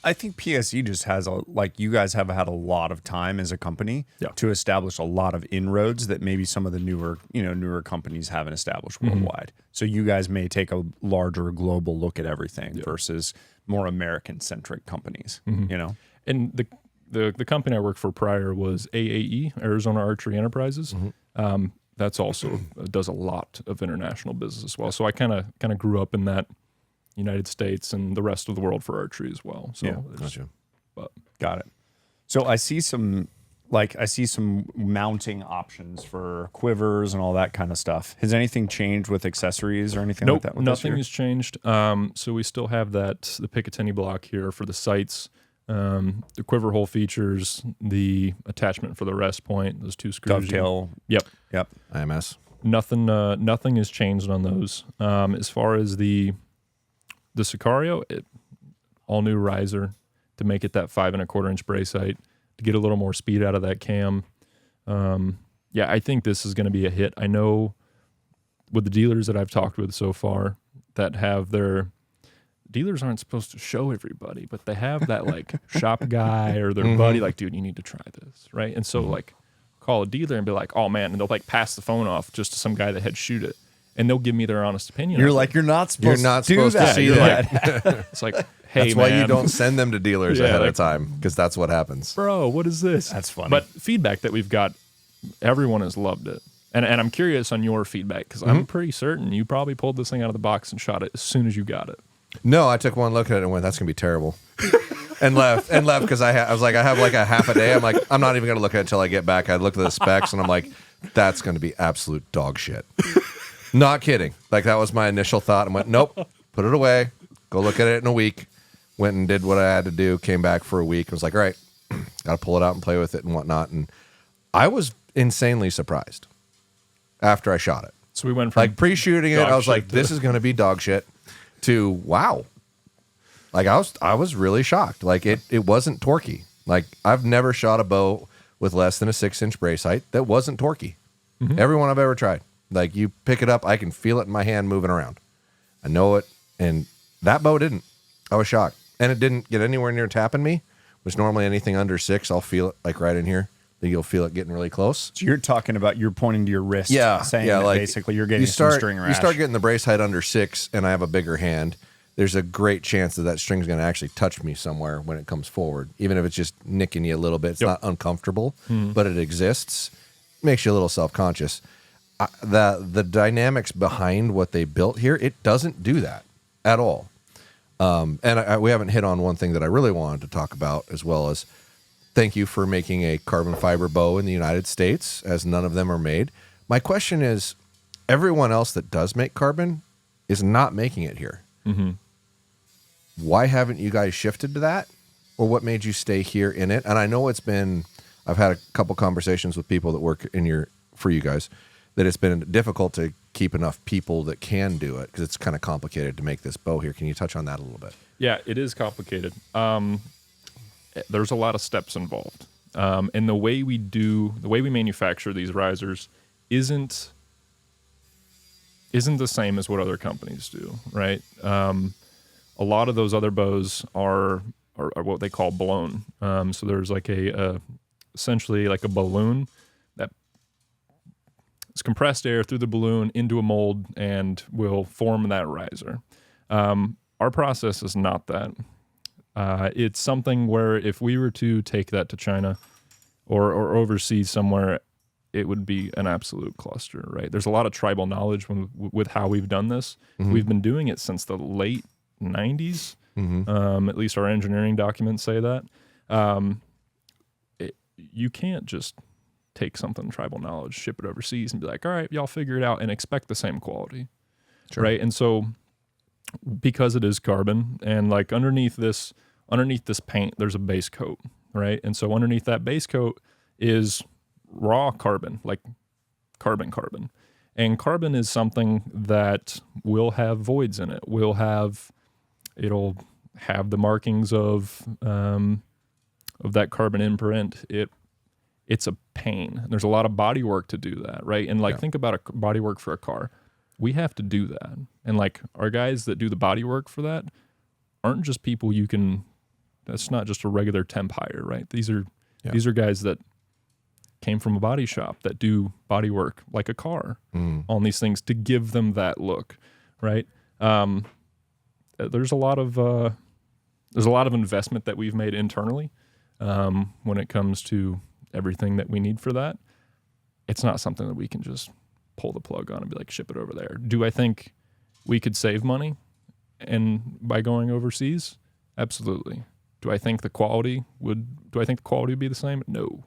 I think PSE just has you guys have had a lot of time as a company to establish a lot of inroads that maybe some of the newer companies haven't established worldwide. So you guys may take a larger global look at everything versus more American centric companies, you know? And the company I worked for prior was AAE, Arizona Archery Enterprises. That's also does a lot of international business as well. So I kind of grew up in that United States and the rest of the world for archery as well. So Gotcha. Got it. So I see some mounting options for quivers and all that kind of stuff. Has anything changed with accessories or anything like that? Nothing has changed. So we still have the Picatinny block here for the sights. The quiver hole features, the attachment for the rest point, those two screws. Dovetail. Yep. IMS. Nothing has changed on those. As far as the Sicario, all new riser to make it that 5 1/4-inch brace height to get a little more speed out of that cam. I think this is going to be a hit. I know with the dealers that I've talked with so far that have their dealers aren't supposed to show everybody, but they have that like shop guy or their buddy, like, dude, you need to try this, right? And so like call a dealer and be like, oh man, and they'll like pass the phone off just to some guy that had shoot it, and they'll give me their honest opinion. You're like, you're not supposed to see that. Like, it's like, hey, that's why you don't send them to dealers ahead of time, because that's what happens. Bro, what is this? That's funny. But feedback that we've got, everyone has loved it. And I'm curious on your feedback, because I'm pretty certain you probably pulled this thing out of the box and shot it as soon as you got it. No, I took one look at it and went, that's going to be terrible. and left because I was like, I have like a half a day. I'm like, I'm not even going to look at it until I get back. I looked at the specs and I'm like, that's going to be absolute dog shit. Not kidding. Like, that was my initial thought. I went, nope, put it away. Go look at it in a week. Went and did what I had to do. Came back for a week. I was like, all right, got to pull it out and play with it and whatnot. And I was insanely surprised after I shot it. So we went from like pre-shooting it. I was like, this is going to be dog shit. To wow. Like I was really shocked. Like it wasn't torquey. Like I've never shot a bow with less than a 6-inch brace height that wasn't torquey. Everyone I've ever tried. Like, you pick it up, I can feel it in my hand moving around. I know it. And that bow didn't. I was shocked. And it didn't get anywhere near tapping me, which normally anything under 6, I'll feel it like right in here. Then you'll feel it getting really close. So you're talking about, you're pointing to your wrist, saying that like basically you're getting some string rash. You start getting the brace height under 6, and I have a bigger hand. There's a great chance that string's going to actually touch me somewhere when it comes forward, even if it's just nicking you a little bit. It's not uncomfortable, but it exists. Makes you a little self-conscious. The dynamics behind what they built here, it doesn't do that at all. And we haven't hit on one thing that I really wanted to talk about, as well as thank you for making a carbon fiber bow in the United States, as none of them are made. My question is, everyone else that does make carbon is not making it here. Mm-hmm. Why haven't you guys shifted to that? Or what made you stay here in it? And I know I've had a couple conversations with people that work for you guys, that it's been difficult to keep enough people that can do it because it's kind of complicated to make this bow here. Can you touch on that a little bit? Yeah, it is complicated. There's a lot of steps involved. And the way we manufacture these risers isn't the same as what other companies do, right? A lot of those other bows are what they call blown. So there's like essentially like a balloon that is compressed air through the balloon into a mold and will form that riser. Our process is not that. It's something where if we were to take that to China or overseas somewhere, it would be an absolute cluster, right? There's a lot of tribal knowledge with how we've done this. Mm-hmm. We've been doing it since the late 90s. Mm-hmm. At least our engineering documents say that. You can't just take something tribal knowledge, ship it overseas, and be like, all right, y'all figure it out, and expect the same quality, right? And so because it is carbon, and like underneath this paint, there's a base coat, right? And so underneath that base coat is raw carbon, like carbon. And carbon is something that will have voids in it. It'll have the markings of that carbon imprint. It's a pain. There's a lot of body work to do that, right? And like think about a body work for a car. We have to do that. And like our guys that do the body work for that aren't just people that's not just a regular temp hire, right? These are guys that came from a body shop that do body work like a car on these things to give them that look, right? There's a lot of investment that we've made internally when it comes to everything that we need for that. It's not something that we can just pull the plug on and be like, ship it over there. Do I think we could save money by going overseas? Absolutely. Do I think the quality would be the same? No.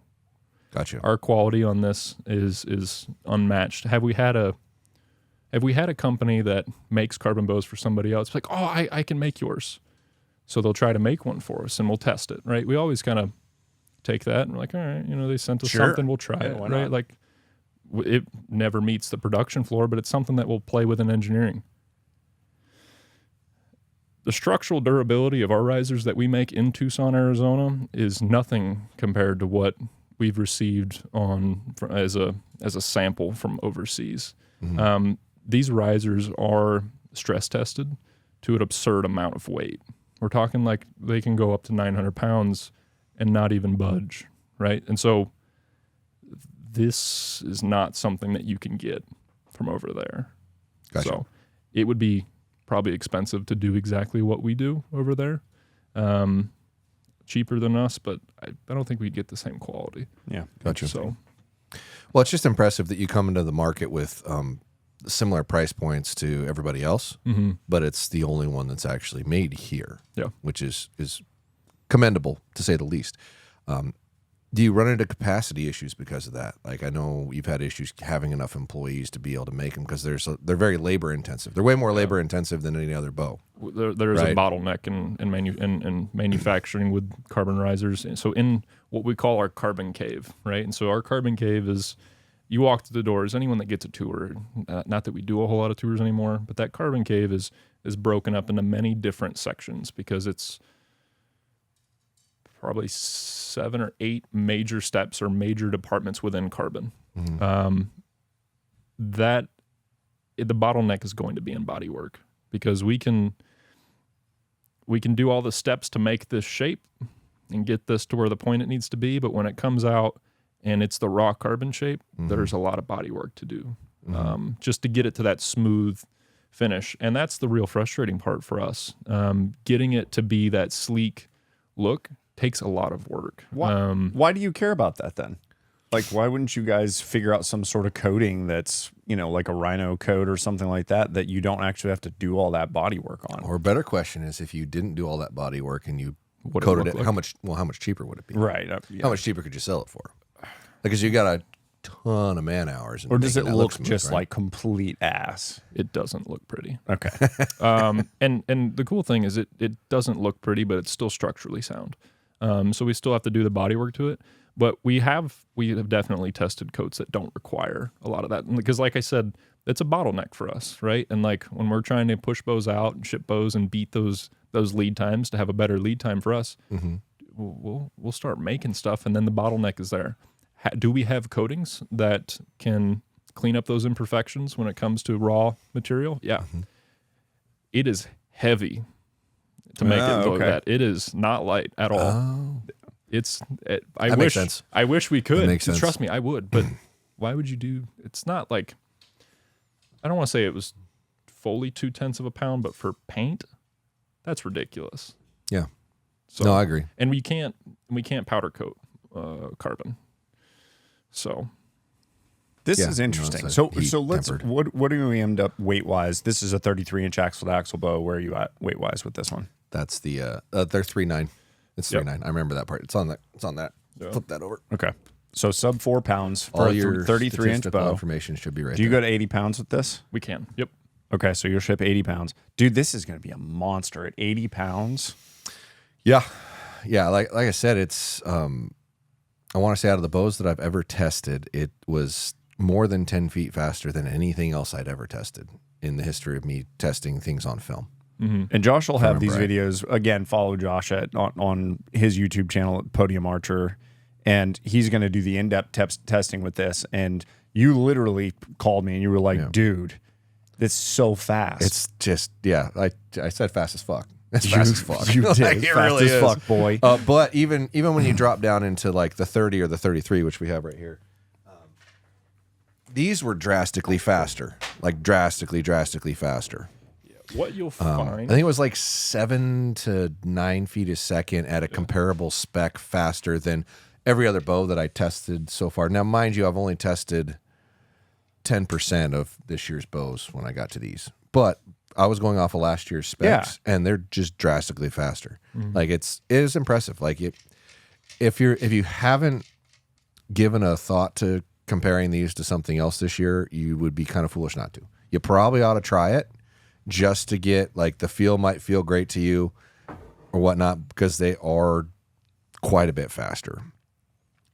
Gotcha. Our quality on this is unmatched. Have we had a company that makes carbon bows for somebody else? Like, oh, I can make yours. So they'll try to make one for us and we'll test it, right? We always kind of take that and we're like, all right, they sent us something, we'll try it, right? Not? Like it never meets the production floor, but it's something that we'll play with in engineering. The structural durability of our risers that we make in Tucson, Arizona is nothing compared to what we've received as a sample from overseas. Mm-hmm. These risers are stress tested to an absurd amount of weight. We're talking like they can go up to 900 pounds and not even budge, right? And so this is not something that you can get from over there. Gotcha. So it would be probably expensive to do exactly what we do over there. Cheaper than us, but I don't think we'd get the same quality. Yeah, gotcha. So, well, it's just impressive that you come into the market with similar price points to everybody else, but it's the only one that's actually made here, which is commendable to say the least. Do you run into capacity issues because of that? Like I know you've had issues having enough employees to be able to make them because they're very labor intensive. They're way more labor intensive than any other bow. There is a bottleneck in manufacturing with carbon risers. So in what we call our carbon cave, right? And so our carbon cave is, you walk through the doors, anyone that gets a tour, not that we do a whole lot of tours anymore, but that carbon cave is broken up into many different sections because it's probably 7 or 8 major steps or major departments within carbon. The bottleneck is going to be in body work because we can do all the steps to make this shape and get this to where the point it needs to be, but when it comes out and it's the raw carbon shape, there's a lot of body work to do just to get it to that smooth finish. And that's the real frustrating part for us. Getting it to be that sleek look takes a lot of work. Why do you care about that then? Like, why wouldn't you guys figure out some sort of coating that's, like a rhino coat or something like that you don't actually have to do all that body work on? Or a better question is, if you didn't do all that body work and you what it coated looked it, like. how much cheaper would it be? Right. How much cheaper could you sell it for? Because you got a ton of man hours. In Or does it making that look smooth, just right? like complete ass? It doesn't look pretty. Okay. And the cool thing is it doesn't look pretty, but it's still structurally sound. So we still have to do the body work to it. But we have definitely tested coats that don't require a lot of that. Because like I said, it's a bottleneck for us, right? And like when we're trying to push bows out and ship bows and beat those lead times to have a better lead time for us, we'll start making stuff, and then the bottleneck is there. Do we have coatings that can clean up those imperfections when it comes to raw material? Yeah. It is heavy to make it look that. It is not light at all. Oh. I makes sense. I wish we could. That makes sense. Trust me, I would. But why would you do? It's not like, I don't want to say it was fully 0.2 pounds, but for paint, that's ridiculous. Yeah. So, No, I agree. And we can't powder coat carbon. So This Yeah, is no, interesting. it's So heat let's tempered. what do we end up weight wise? This is a 33-inch axle to axle bow. Where are you at weight wise with this one? That's the they're 3.9. It's 3.9. I remember that part. It's on that. Yeah. Flip that over. Okay. So sub 4 pounds for All a your 33-inch statistical bow. information should be right Do you there. go to 80 pounds with this? we can. Yep. Okay, so you'll ship 80 pounds. Dude, this is going to be a monster at 80 pounds. Yeah. Like I said, it's I want to say out of the bows that I've ever tested, it was more than 10 feet faster than anything else I'd ever tested in the history of me testing things on film. And Josh will have these remember videos. Again, follow Josh on his YouTube channel at Podium Archer, and he's going to do the in-depth testing with this. And you literally called me and you were like, dude, this is so fast. It's just, I said fast as fuck. It's fast as fuck. You did. Like, it Fast really as is. fuck, boy. But even when you drop down into like the 30 or the 33, which we have right here, these were drastically faster, like drastically faster. What you'll I find. think it was like 7 to 9 feet a second at a comparable spec faster than every other bow that I tested so far. Now, mind you, I've only tested 10% of this year's bows when I got to these, but I was going off of last year's specs, and they're just drastically faster. Like it is impressive. Like if you haven't given a thought to comparing these to something else this year, you would be kind of foolish not to. You probably ought to try it just to get like the feel might feel great to you or whatnot, because they are quite a bit faster.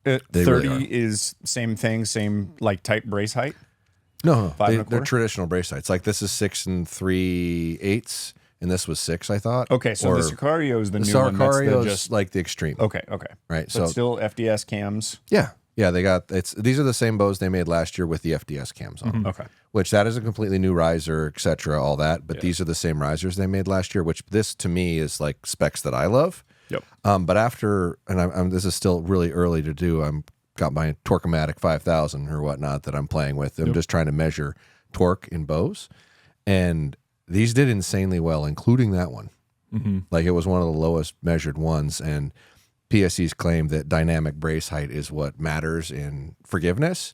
They 30 really are. is same thing, same like type brace height. No, 5 and a they're quarter? traditional brace sights. Like this is 6 3/8, and this was 6, I thought. Okay, so Or the Sicario is the the new one. That's the Sicario is just like the extreme. okay, Right. But So still FDS cams. yeah, they got these are the same bows they made last year with the FDS cams on them. Okay. Which that is a completely new riser, etc., all that. But these are the same risers they made last year, which this to me is like specs that I love. Yep. But after, and this is still really early to do. I'm got my Torkomatic 5000 or whatnot that I'm playing with. I'm just trying to measure torque in bows, and these did insanely well, including that one. Like it was one of the lowest measured ones, and PSE's claim that dynamic brace height is what matters in forgiveness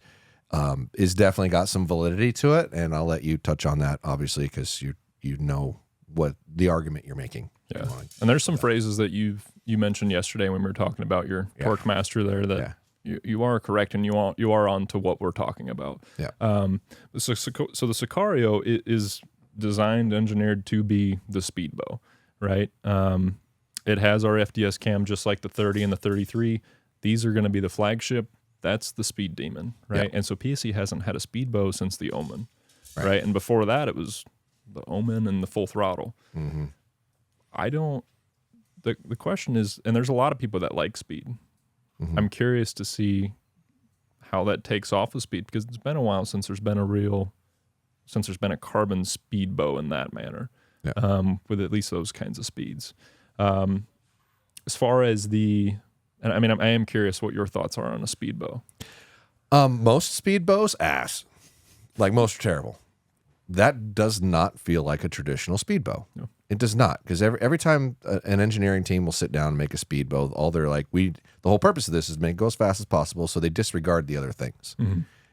is definitely got some validity to it, and I'll let you touch on that, obviously, because you know what the argument you're making. Yeah. And there's some phrases that you mentioned yesterday when we were talking about your Torque Master there that you are correct, and you are on to what we're talking about. Yeah. So the Sicario is designed, engineered to be the speed bow, right? It has our FDS cam just like the 30 and the 33. These are going to be the flagship. That's the speed demon, right? Yep. And so PSE hasn't had a speed bow since the Omen, right? And before that, it was the Omen and the Full Throttle. I don't. The question is, and there's a lot of people that like speed. I'm curious to see how that takes off with speed, because it's been a while since there's been a carbon speed bow in that manner, with at least those kinds of speeds. As far as and I mean, I am curious what your thoughts are on a speed bow. Most speed bows, ass. Like most are terrible. That does not feel like a traditional speed bow. No. It does not, because every time an engineering team will sit down and make a speed bow, all they're like, the whole purpose of this is make it go as fast as possible, so they disregard the other things.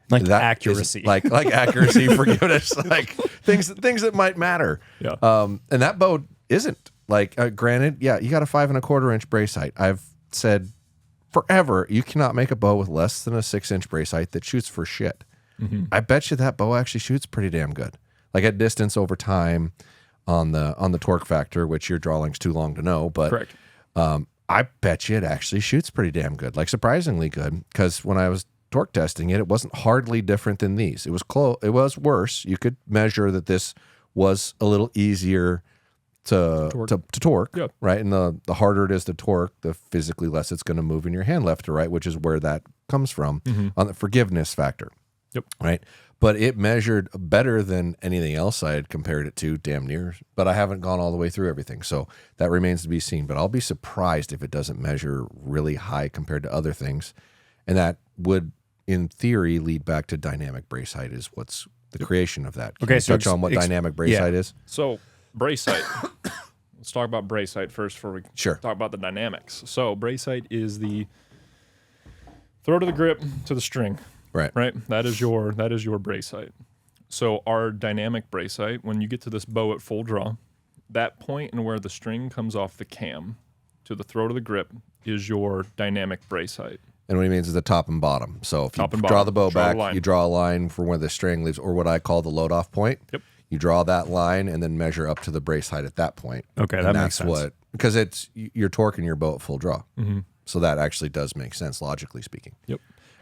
Like That accuracy. is, like accuracy, forgiveness, like things that might matter. Yeah. And that bow isn't. Like, granted, yeah, you got a 5 1/4 inch brace height. I've said forever, you cannot make a bow with less than a 6-inch brace height that shoots for shit. I bet you that bow actually shoots pretty damn good. Like at distance over time on the torque factor, which your draw length's too long to know, but Correct. I bet you it actually shoots pretty damn good, like surprisingly good. Because when I was torque testing it, it wasn't hardly different than these. It was close. It was worse. You could measure that this was a little easier to torque, Yep. right? And the harder it is to torque, the physically less it's going to move in your hand left to right, which is where that comes from on the forgiveness factor. Yep. Right. But it measured better than anything else I had compared it to, damn near. But I haven't gone all the way through everything. So that remains to be seen. But I'll be surprised if it doesn't measure really high compared to other things. And that would, in theory, lead back to dynamic brace height is what's the creation of that. Can Okay, you so touch on what dynamic brace height is? So brace height. Let's talk about brace height first before we Sure. talk about the dynamics. So brace height is the throw to the grip to the string. Right. That is your brace height. So our dynamic brace height, when you get to this bow at full draw, that point in where the string comes off the cam to the throw to the grip is your dynamic brace height. And what he means is the top and bottom. So if Top you and draw bottom. the bow Draw the back, line. you draw a line for where the string leaves, or what I call the load off point. Yep. You draw that line and then measure up to the brace height at that point. Okay, And that makes sense. because you're torquing your bow at full draw. So that actually does make sense, logically speaking. Yep.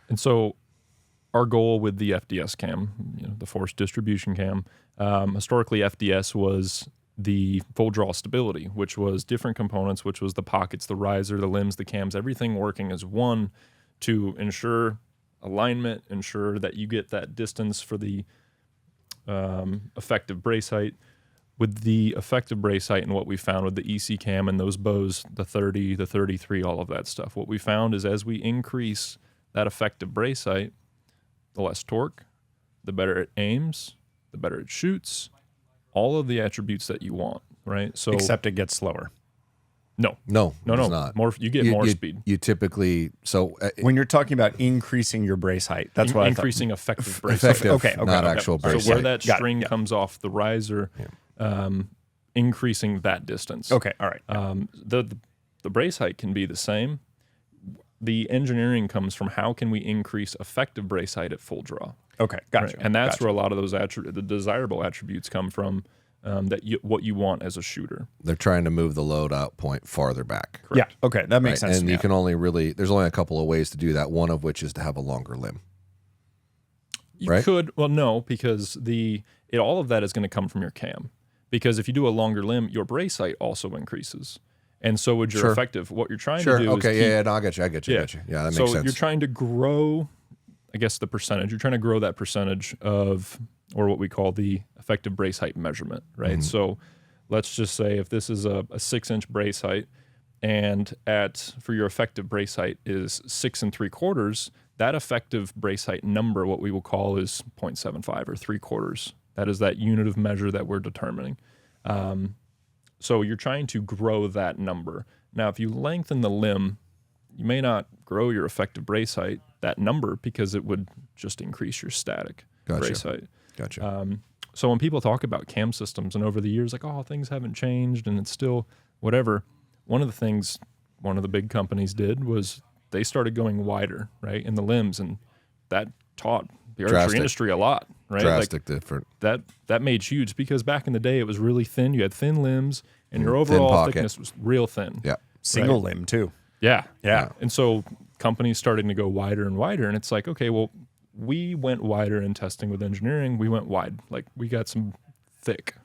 And so our goal with the FDS cam, the force distribution cam, historically FDS was the full draw stability, which was different components, which was the pockets, the riser, the limbs, the cams, everything working as one to ensure alignment, ensure that you get that distance for the effective brace height. With the effective brace height and what we found with the EC cam and those bows, the 30, the 33, all of that stuff, what we found is as we increase that effective brace height, the less torque, the better it aims, the better it shoots, all of the attributes that you want, right? So Except it gets slower. No, it's not. More, you get more speed. You typically When you're talking about increasing your brace height, that's what Increasing effective brace height. effective, Okay, not okay. actual So brace where height. that Got it, string yeah. comes off the riser, increasing that distance. Okay, all right. The brace height can be the same. The engineering comes from how can we increase effective brace height at full draw. Okay, gotcha. Right? And that's gotcha. where a lot of those the desirable attributes come from, what you want as a shooter. They're trying to move the load out point farther back. Yeah, okay, that makes Right? sense. And to me. you can only there's only a couple of ways to do that, one of which is to have a longer limb. You Right? could, well, no, because all of that is going to come from your cam. Because if you do a longer limb, your brace height also increases. And so would your Sure. effective. What you're trying Sure. to do is Okay. keep, Yeah. No, I get you. I get you. Yeah, that makes so sense. you're trying to grow, I guess, the percentage. You're trying to grow that percentage of, or what we call the effective brace height measurement, right? Mm-hmm. So let's just say if this is a 6-inch brace height, and for your effective brace height is 6 3/4, that effective brace height number, what we will call, is 0.75 or 3/4. That is that unit of measure that we're determining. So you're trying to grow that number. Now, if you lengthen the limb, you may not grow your effective brace height, that number, because it would just increase your static brace height. Gotcha. So when people talk about cam systems and over the years, like, oh, things haven't changed and it's still whatever, one of the things one of the big companies did was they started going wider, right, in the limbs, and that taught the archery Drastic. industry a lot, right? Drastic different. That made huge, because back in the day it was really thin. You had thin limbs, and your Thin overall pocket. thickness was real thin. Yeah. single limb too. Yeah. Yeah. And so companies starting to go wider and wider, and it's like, okay, well, we went wider in testing with engineering. We went wide. Like, we got some thick,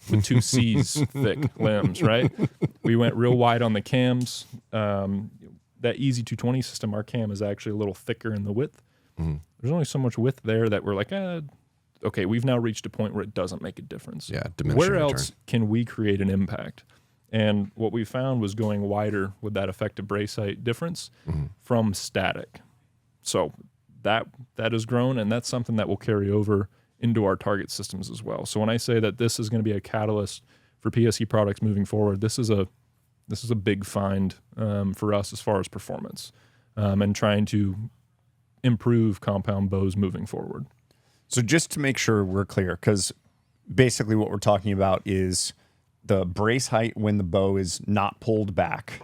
with 2 C's, thick limbs, right? We went real wide on the cams. That Easy 220 system, our cam is actually a little thicker in the width. There's only so much width there that we're like, okay, we've now reached a point where it doesn't make a difference. Yeah, diminishing Where return. else can we create an impact? And what we found was going wider with that effective brace height difference from static. So that has grown, and that's something that will carry over into our target systems as well. So when I say that this is going to be a catalyst for PSE products moving forward, this is a big find for us as far as performance and trying to improve compound bows moving forward. So just to make sure we're clear, because basically what we're talking about is the brace height when the bow is not pulled back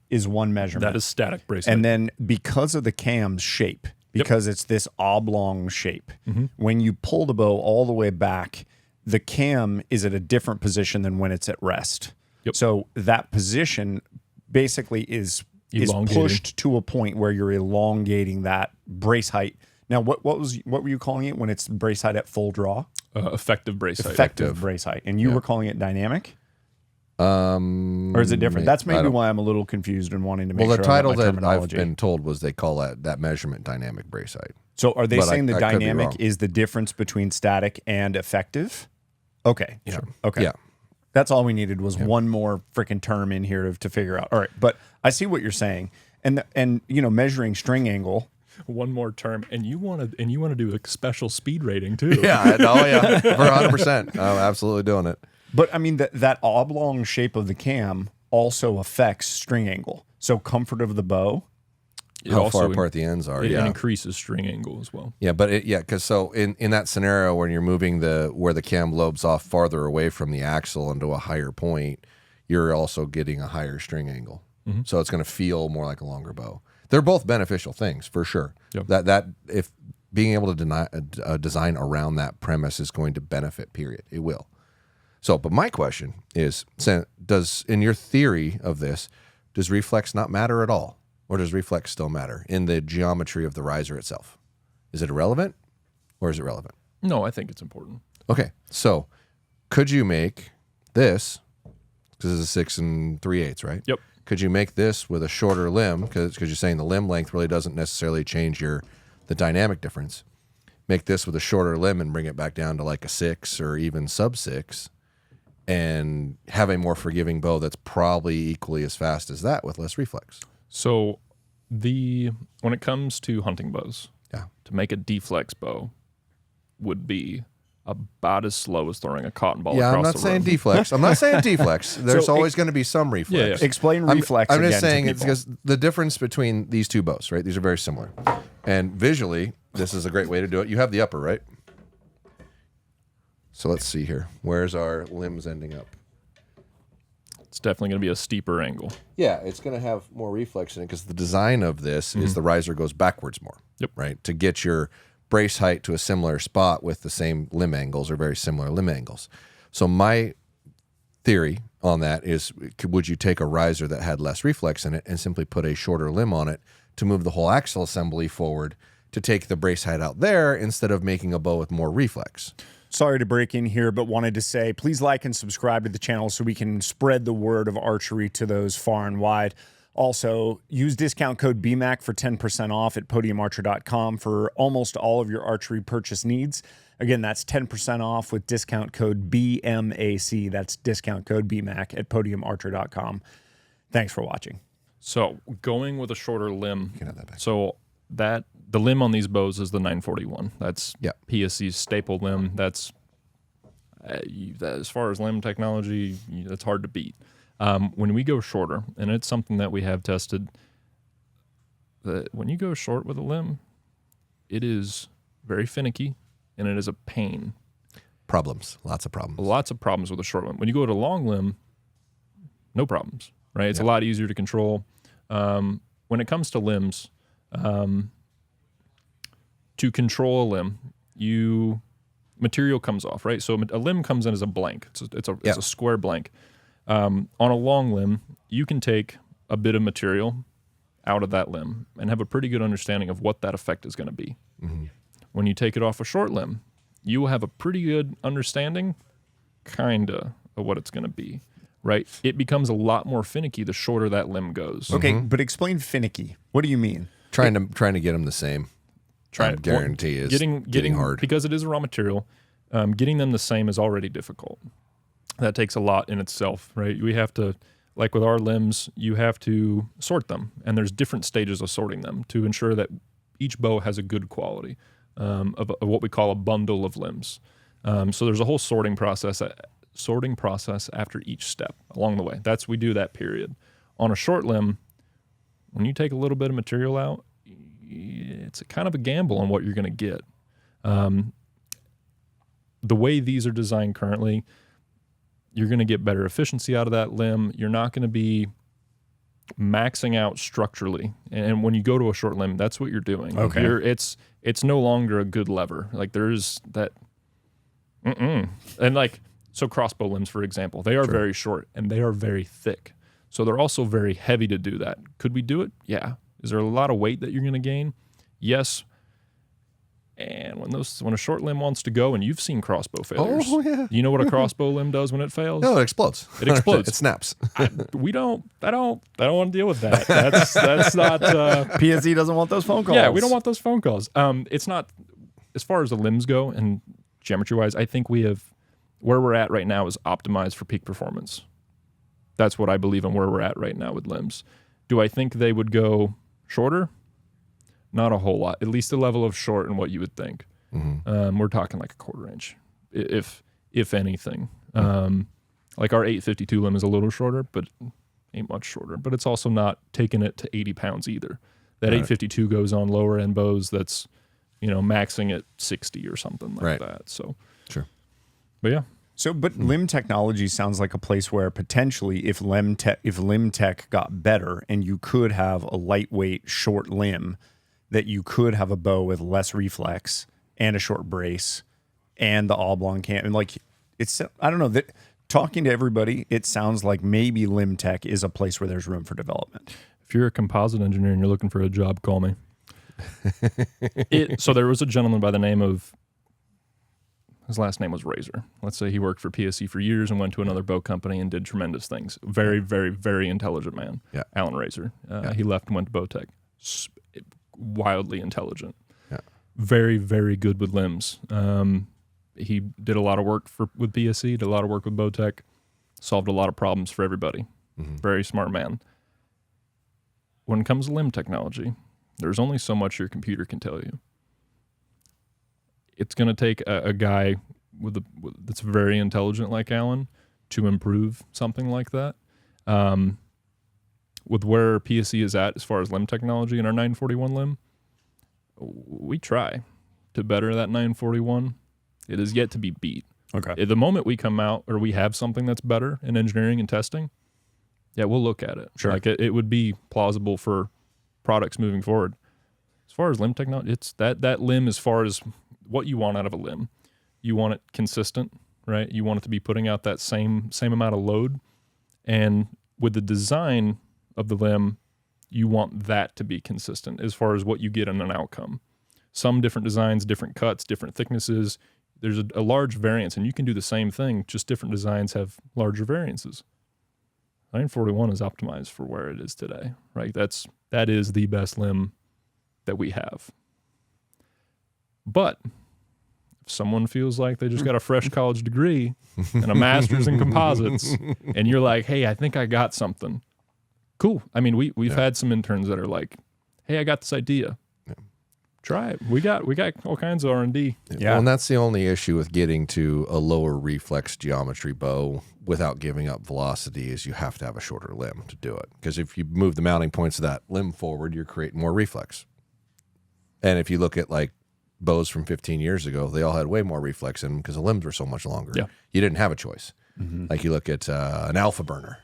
is one measurement. That is static brace And height. then because of the cam's shape, because it's this oblong shape, when you pull the bow all the way back, the cam is at a different position than when it's at rest. Yep. So that position basically is Elongating. pushed to a point where you're elongating that brace height. Now, what were you calling it when it's brace height at full draw? Effective brace height. Effective brace height, and you were calling it dynamic. Or is it different? That's maybe why I'm a little confused and wanting to make Well, sure the title I got my that I've terminology. been told was they call that measurement dynamic brace height. So are they But saying the I could be dynamic wrong. is the difference between static and effective? Okay. Yeah. Sure. Okay. Yeah. That's all we needed was one more freaking term in here to figure out. All right. But I see what you're saying. And measuring string angle. One more term, and you want to do a special speed rating too. Yeah. Oh, yeah. For 100%. I'm absolutely doing it. But I mean, that oblong shape of the cam also affects string angle. So comfort of the bow. It How also far apart the ends are. it Yeah. increases string angle as well. Yeah, but because so in that scenario when you're moving where the cam lobes off farther away from the axle into a higher point, you're also getting a higher string angle. So it's going to feel more like a longer bow. They're both beneficial things for sure. Yep. That if being able to design around that premise is going to benefit. Period. It will. So, but my question is, in your theory of this, does reflex not matter at all? Or does reflex still matter in the geometry of the riser itself? Is it irrelevant or is it relevant? No, I think it's important. Okay, so could you make this, because it's a 6 3/8, right? Yep. Could you make this with a shorter limb, because you're saying the limb length really doesn't necessarily change the dynamic difference. Make this with a shorter limb and bring it back down to like a 6 or even sub 6 and have a more forgiving bow that's probably equally as fast as that with less reflex. So when it comes to hunting bows, Yeah. to make a deflex bow would be about as slow as throwing a cotton ball Yeah, across I'm not the saying room. deflex. I'm not saying deflex. There's So always going to be some reflex. Yeah. Explain I'm reflex I'm again just saying to it's people. because the difference between these two bows, right? These are very similar. And visually, this is a great way to do it. You have the upper, right? So let's see here. Where's our limbs ending up? It's definitely going to be a steeper angle. Yeah, it's going to have more reflex in it because the design of this is the riser goes backwards more. Yep. Right? To get your brace height to a similar spot with the same limb angles or very similar limb angles. So my theory on that is, would you take a riser that had less reflex in it and simply put a shorter limb on it to move the whole axle assembly forward to take the brace height out there instead of making a bow with more reflex? Sorry to break in here, but wanted to say please like and subscribe to the channel so we can spread the word of archery to those far and wide. Also, use discount code BMAC for 10% off at podiumarcher.com for almost all of your archery purchase needs. Again, that's 10% off with discount code BMAC. That's discount code BMAC at podiumarcher.com. Thanks for watching. So going with a shorter limb. can have that back. So the limb on these bows is the 941. That's Yeah. PSE's staple limb. That's as far as limb technology, that's hard to beat. When we go shorter, and it's something that we have tested, that when you go short with a limb, it is very finicky and it is a pain. Problems. Lots of problems. Lots of problems with a short limb. When you go to a long limb, no problems, right? It's a lot easier to control. When it comes to limbs, to control a limb, material comes off, right? So a limb comes in as a blank. It's a square blank. On a long limb, you can take a bit of material out of that limb and have a pretty good understanding of what that effect is going to be. Mm-hmm. When you take it off a short limb, you will have a pretty good understanding, kinda, of what it's going to be, right? It becomes a lot more finicky the shorter that limb goes. Okay, but explain finicky. What do you mean? Trying to get them the same. I guarantee is getting hard. Because it is a raw material. Getting them the same is already difficult. That takes a lot in itself, right? We have to, like with our limbs, you have to sort them, and there's different stages of sorting them to ensure that each bow has a good quality of what we call a bundle of limbs. So there's a whole sorting process after each step along the way. We do that period. On a short limb, when you take a little bit of material out, it's kind of a gamble on what you're going to get. The way these are designed currently, You're going to get better efficiency out of that limb. You're not going to be maxing out structurally. And when you go to a short limb, that's what you're doing. Okay. It's no longer a good lever. Like there's that. And like, so crossbow limbs, for example, they are very short and they are very thick. So they're also very heavy to do that. Could we do it? Yeah. Is there a lot of weight that you're going to gain? Yes. And when a short limb wants to go, and you've seen crossbow failures. Oh, yeah. You know what a crossbow limb does when it fails? No, it explodes. It explodes. It snaps. I don't want to deal with that. That's not. PSE doesn't want those phone calls. Yeah, we don't want those phone calls. It's not, as far as the limbs go and geometry wise, I think we have, where we're at right now is optimized for peak performance. That's what I believe in where we're at right now with limbs. Do I think they would go shorter? Not a whole lot, at least the level of short and what you would think. We're talking like a 1/4 inch, if anything. Like our 852 limb is a little shorter, but ain't much shorter. But it's also not taking it to 80 pounds either. That 852 goes on lower end bows that's, maxing at 60 or something like that. So, sure. But yeah. So, but limb technology sounds like a place where potentially if limb tech got better and you could have a lightweight short limb, that you could have a bow with less reflex and a short brace and the oblong cam. And like, I don't know, that talking to everybody, it sounds like maybe limb tech is a place where there's room for development. If you're a composite engineer and you're looking for a job, call me. So there was a gentleman by the name of, his last name was Razor. Let's say he worked for PSE for years and went to another bow company and did tremendous things. Very, very, very intelligent man. Yeah. Alan Razor. He left and went to Bowtech. Wildly intelligent. Yeah. Very, very good with limbs. He did a lot of work with PSE, did a lot of work with Bowtech, solved a lot of problems for everybody. Very smart man. When it comes to limb technology, there's only so much your computer can tell you. It's going to take a guy that's very intelligent like Alan to improve something like that. With where PSE is at as far as limb technology in our 941 limb, we try to better that 941. It is yet to be beat. Okay. At the moment we come out or we have something that's better in engineering and testing, yeah, we'll look at it. Sure. Like it would be plausible for products moving forward. As far as limb technology, it's that limb as far as what you want out of a limb. You want it consistent, right? You want it to be putting out that same amount of load. And with the design of the limb, you want that to be consistent as far as what you get in an outcome. Some different designs, different cuts, different thicknesses. There's a large variance, and you can do the same thing, just different designs have larger variances. 941 is optimized for where it is today, right? That is the best limb that we have. But if someone feels like they just got a fresh college degree and a master's in composites, and you're like, hey, I think I got something. Cool. I mean, we've had some interns that are like, hey, I got this idea. Yeah. Try it. We got all kinds of R&D. Yeah. Well, and that's the only issue with getting to a lower reflex geometry bow without giving up velocity is you have to have a shorter limb to do it. Because if you move the mounting points of that limb forward, you're creating more reflex. And if you look at like bows from 15 years ago, they all had way more reflex in them because the limbs were so much longer. Yeah. You didn't have a choice. Like you look at an alpha burner.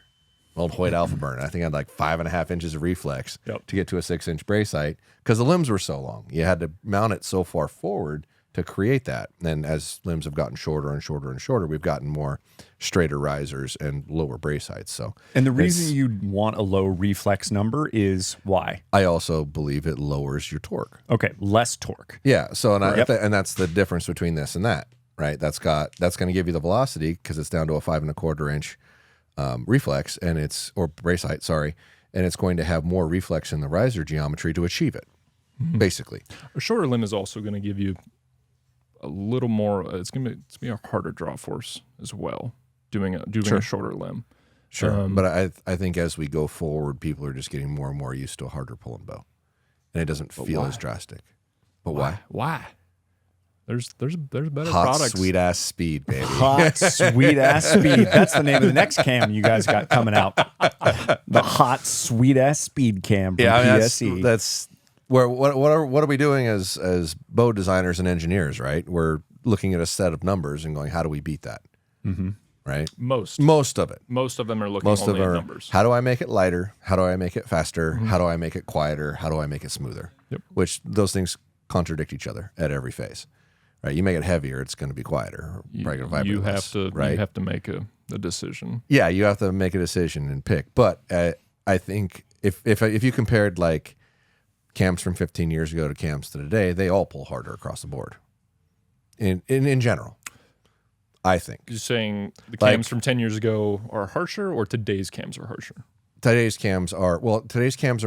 Old Hoyt alpha burner. I think I had like 5.5 inches of reflex to get to a 6-inch brace height because the limbs were so long. You had to mount it so far forward to create that. And as limbs have gotten shorter and shorter and shorter, we've gotten more straighter risers and lower brace heights. So, and the reason you want a low reflex number is why? I also believe it lowers your torque. Okay, less torque. Yeah. So, and that's the difference between this and that, right? That's going to give you the velocity because it's down to a 5.25 inch reflex or brace height, sorry, and it's going to have more reflex in the riser geometry to achieve it, basically. A shorter limb is also going to give you a little more. It's going to be a harder draw force as well. Doing a shorter limb. Sure, but I think as we go forward, people are just getting more and more used to a harder pulling bow, and it doesn't feel as drastic. But why? Why? There's better hot, products. Sweet ass speed, baby. Hot, sweet ass speed. That's the name of the next cam you guys got coming out. The hot, sweet ass speed cam from PSE. That's where what are we doing as bow designers and engineers, right? We're looking at a set of numbers and going, how do we beat that? right? Most of it. Most of them are looking Most of only them at are, numbers. how do I make it lighter? How do I make it faster? How do I make it quieter? How do I make it smoother? Yep. Which those things contradict each other at every phase, right? You make it heavier, it's going to be quieter. Probably going to vibrate less, right? You have to make a decision. Yeah, you have to make a decision and pick. But I think if you compared like cams from 15 years ago to cams to today, they all pull harder across the board. In general, I think. You're saying the Like- cams from 10 years ago are harsher, or today's cams are harsher? Today's cams are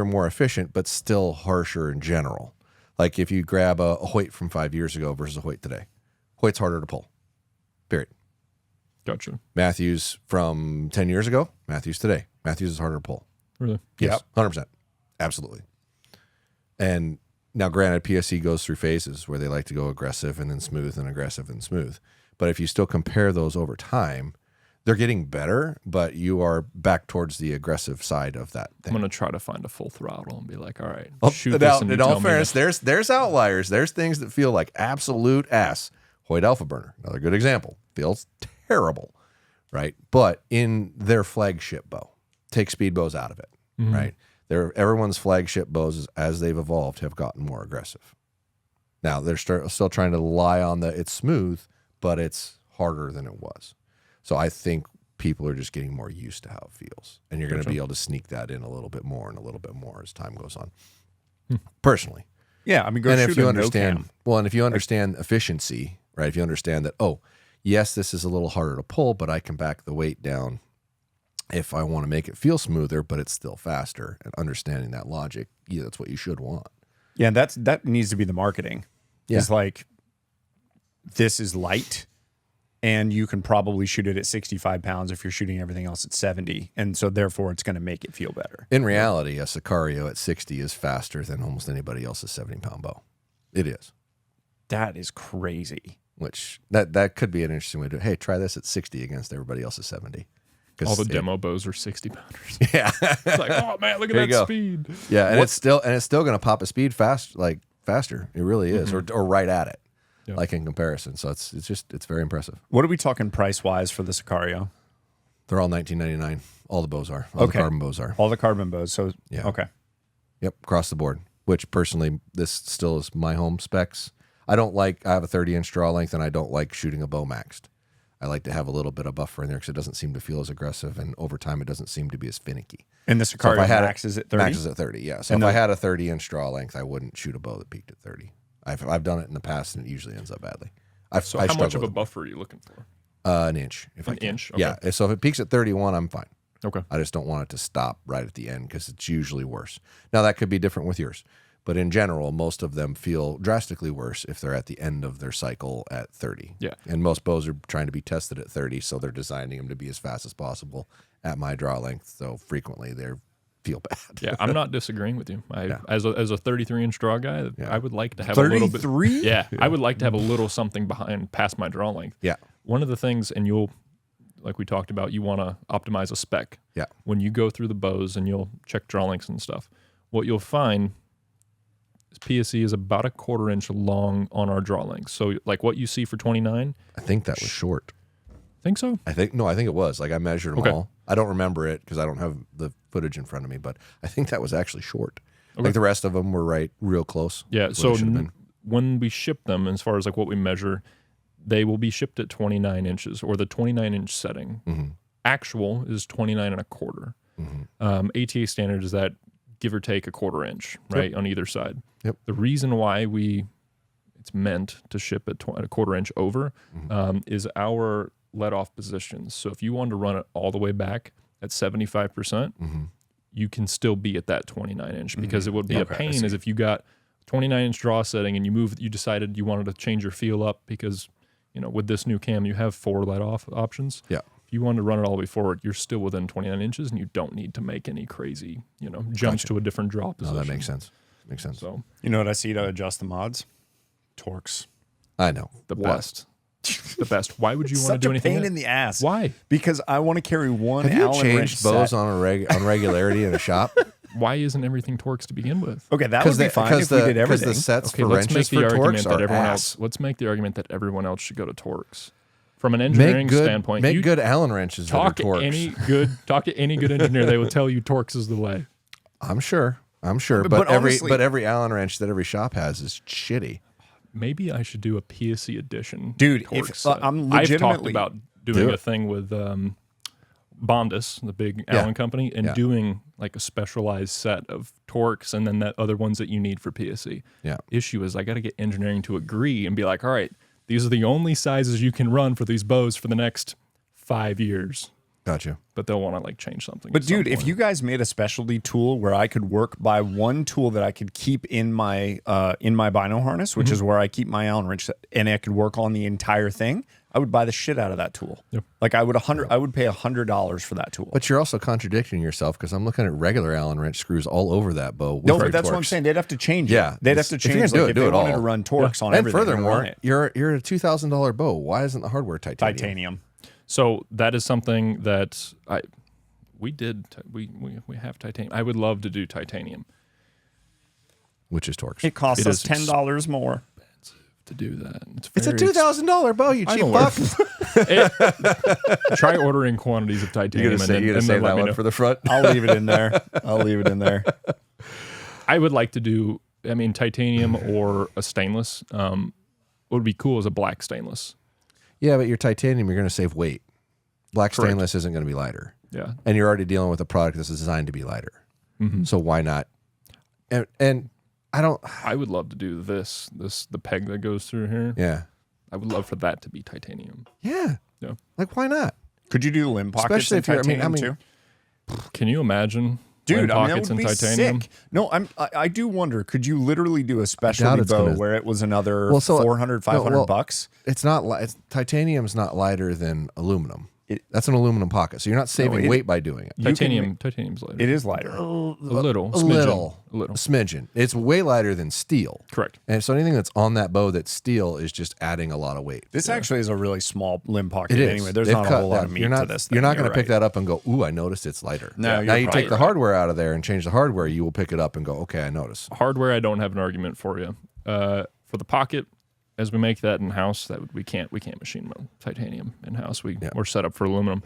more efficient, but still harsher in general. Like if you grab a Hoyt from 5 years ago versus a Hoyt today, Hoyt's harder to pull. Period. Gotcha. Matthews from 10 years ago, Matthews today. Matthews is harder to pull. Really? Yes, 100%. Absolutely. And now, granted, PSE goes through phases where they like to go aggressive and then smooth and aggressive and smooth. But if you still compare those over time, they're getting better, but you are back towards the aggressive side of that I'm thing. going to try to find a full throttle and be like, all right, Well, shoot now, this. And you in all tell me fairness, if- there's outliers. There's things that feel like absolute ass. Hoyt Alpha Burner, another good example. Feels terrible, right? But in their flagship bow, take speed bows out of it, right? Everyone's flagship bows, as they've evolved, have gotten more aggressive. Now, they're still trying to rely on it's smooth, but it's harder than it was. So I think people are just getting more used to how it feels. And you're going to be able to sneak that in a little bit more and a little bit more as time goes on. Personally. Yeah, I mean, go And shoot if you a understand, no-cam. well, and if you understand efficiency, right? If you understand that, oh, yes, this is a little harder to pull, but I can back the weight down if I want to make it feel smoother, but it's still faster. And understanding that logic, yeah, that's what you should want. Yeah, that needs to be the marketing. Yeah. It's like, this is light, and you can probably shoot it at 65 pounds if you're shooting everything else at 70. And so therefore it's going to make it feel better. In reality, a Sicario at 60 is faster than almost anybody else's 70-pound bow. It is. That is crazy. Which that could be an interesting way to do it. Hey, try this at 60 against everybody else's 70. all the demo bows are 60 pounders. Yeah. It's like, oh man, look at There you that go. speed. Yeah, and it's still going to pop a speed faster. It really is, or right at it, Yeah. like in comparison. So it's very impressive. What are we talking price-wise for the Sicario? They're all $19.99. All the bows are. All the carbon bows are. All the carbon bows. So, Yeah. okay. Yep, across the board. Which personally, this still is my home specs. I have a 30-inch draw length, and I don't like shooting a bow maxed. I like to have a little bit of buffer in there because it doesn't seem to feel as aggressive, and over time, it doesn't seem to be as finicky. And the So if Sicario I had max is at 30? Max is at 30, yeah. So And if I the- had a 30-inch draw length, I wouldn't shoot a bow that peaked at 30. I've done it in the past, and it usually ends up badly. So I how much struggle of a with buffer are you looking for? an inch? If I An can. inch? Yeah. So if it peaks at 31, I'm fine. Okay. I just don't want it to stop right at the end because it's usually worse. Now, that could be different with yours. But in general, most of them feel drastically worse if they're at the end of their cycle at 30. Yeah. And most bows are trying to be tested at 30, so they're designing them to be as fast as possible at my draw length. So frequently they feel bad. Yeah, I'm not disagreeing with you. As a 33-inch draw guy, I would like to have a little bit. 33? Yeah, I would like to have a little something behind past my draw length. Yeah. One of the things, and like we talked about, you want to optimize a spec. Yeah. When you go through the bows and you'll check draw lengths and stuff, what you'll find is PSE is about a 1/4 inch long on our draw length. So like what you see for 29, I think that was short. think so? I think it was. Like I measured them Okay. all. I don't remember it because I don't have the footage in front of me, but I think that was actually short. Okay. Like the rest of them were real close. Yeah. What So it should have been. when we ship them, as far as like what we measure, they will be shipped at 29 inches or the 29-inch setting. Mm-hmm. Actual is 29 1/4. ATA standard is that give or take a 1/4 inch, right, on either side. Yep. The reason why it's meant to ship at a 1/4 inch over is our let off positions. So if you wanted to run it all the way back at 75%, you can still be at that 29-inch because it would be a Okay, I pain see. as if you got 29-inch draw setting and you decided you wanted to change your feel up because, with this new cam, you have 4 let off options. Yeah. If you wanted to run it all the way forward, you're still within 29 inches and you don't need to make any crazy, jumps to a different draw No, position. that makes sense. Makes sense. So You know what I see to adjust the mods? Torx. I know. the best. The best. Why would you want to Such do a anything? pain that- in the ass. Why? Because I want to carry one Have you Allen wrench changed bows set. on regularity in a shop? Why isn't everything Torx to begin with? Okay, that would be fine if we did Because everything. the sets Okay, for let's make wrenches the for argument Torx that are everyone ass. else. Let's make the argument that everyone else should go to Torx. From an engineering standpoint, make you good Allen wrenches that are talk to Torx. talk to any good engineer, they will tell you Torx is the way. I'm sure. But honestly, every Allen wrench that every shop has is shitty. Maybe I should do a PSE edition. Dude, Torx if set. I'm I've talked legitimately about doing a thing with Bondus, the big Allen company, and doing like a specialized set of Torx and then that other ones that you need for PSE. Yeah. Issue is I got to get engineering to agree and be like, all right, these are the only sizes you can run for these bows for the next 5 years. Gotcha. But they'll want to like change something. But dude, if you guys made a specialty tool where I could work by one tool that I could keep in my bino harness, which is where I keep my Allen wrench, and I could work on the entire thing, I would buy the shit out of that tool. Yep. Like I would pay $100 for that tool. But you're also contradicting yourself because I'm looking at regular Allen wrench screws all over that bow. with No, their but that's what I'm Torx. saying. They'd have to change Yeah. it. They'd have to If you're change gonna like, if do they it wanted all. to run Torx on And everything. they'd furthermore, run it. you're a $2,000 bow. Why isn't the hardware titanium? Titanium. So that is something that we have titanium. I would love to do titanium. Which is Torx. It costs It us is $10 more. To do that, It's a very $2,000 bow, you I cheap know fuck. Try ordering quantities of titanium. You're gonna say then let that me one know. for the front. I'll leave it in there. I would like to do. I mean, titanium or a stainless. What would be cool is a black stainless. Yeah, but your titanium, you're going to save weight. Black Correct. stainless isn't going to be lighter. Yeah. And you're already dealing with a product that's designed to be lighter. So why not? And I don't. I would love to do this the peg that goes through here. Yeah. I would love for that to be titanium. Yeah. Yeah. Like, why not? Could you do limb pockets Especially in if you're- titanium too? Can you imagine? Dude, limb I mean, that pockets would in be titanium. sick. No, I do wonder, could you literally do a specialty it's bow gonna- where it was another Well, so- 400, 500 well, bucks? It's not. Titanium's not lighter than aluminum. That's an aluminum pocket, so you're not saving it- weight by doing it. Titanium's lighter. It is lighter. a little, A little, a little. smidgen. It's way lighter than steel. Correct. And so anything that's on that bow that's steel is just adding a lot of weight. This actually is a really small limb pocket It is. anyway. There's They've not a cut whole lot down. of meat You're not, to this thing. You're not going to pick right. that up and go, "Ooh, I noticed it's lighter." No, now you're you probably take the hardware out of there and change the hardware. You will pick it up and go, "Okay, I notice." Hardware, I don't have an argument for you. For the pocket, as we make that in house, we can't machine mill titanium in house. We're set up for aluminum.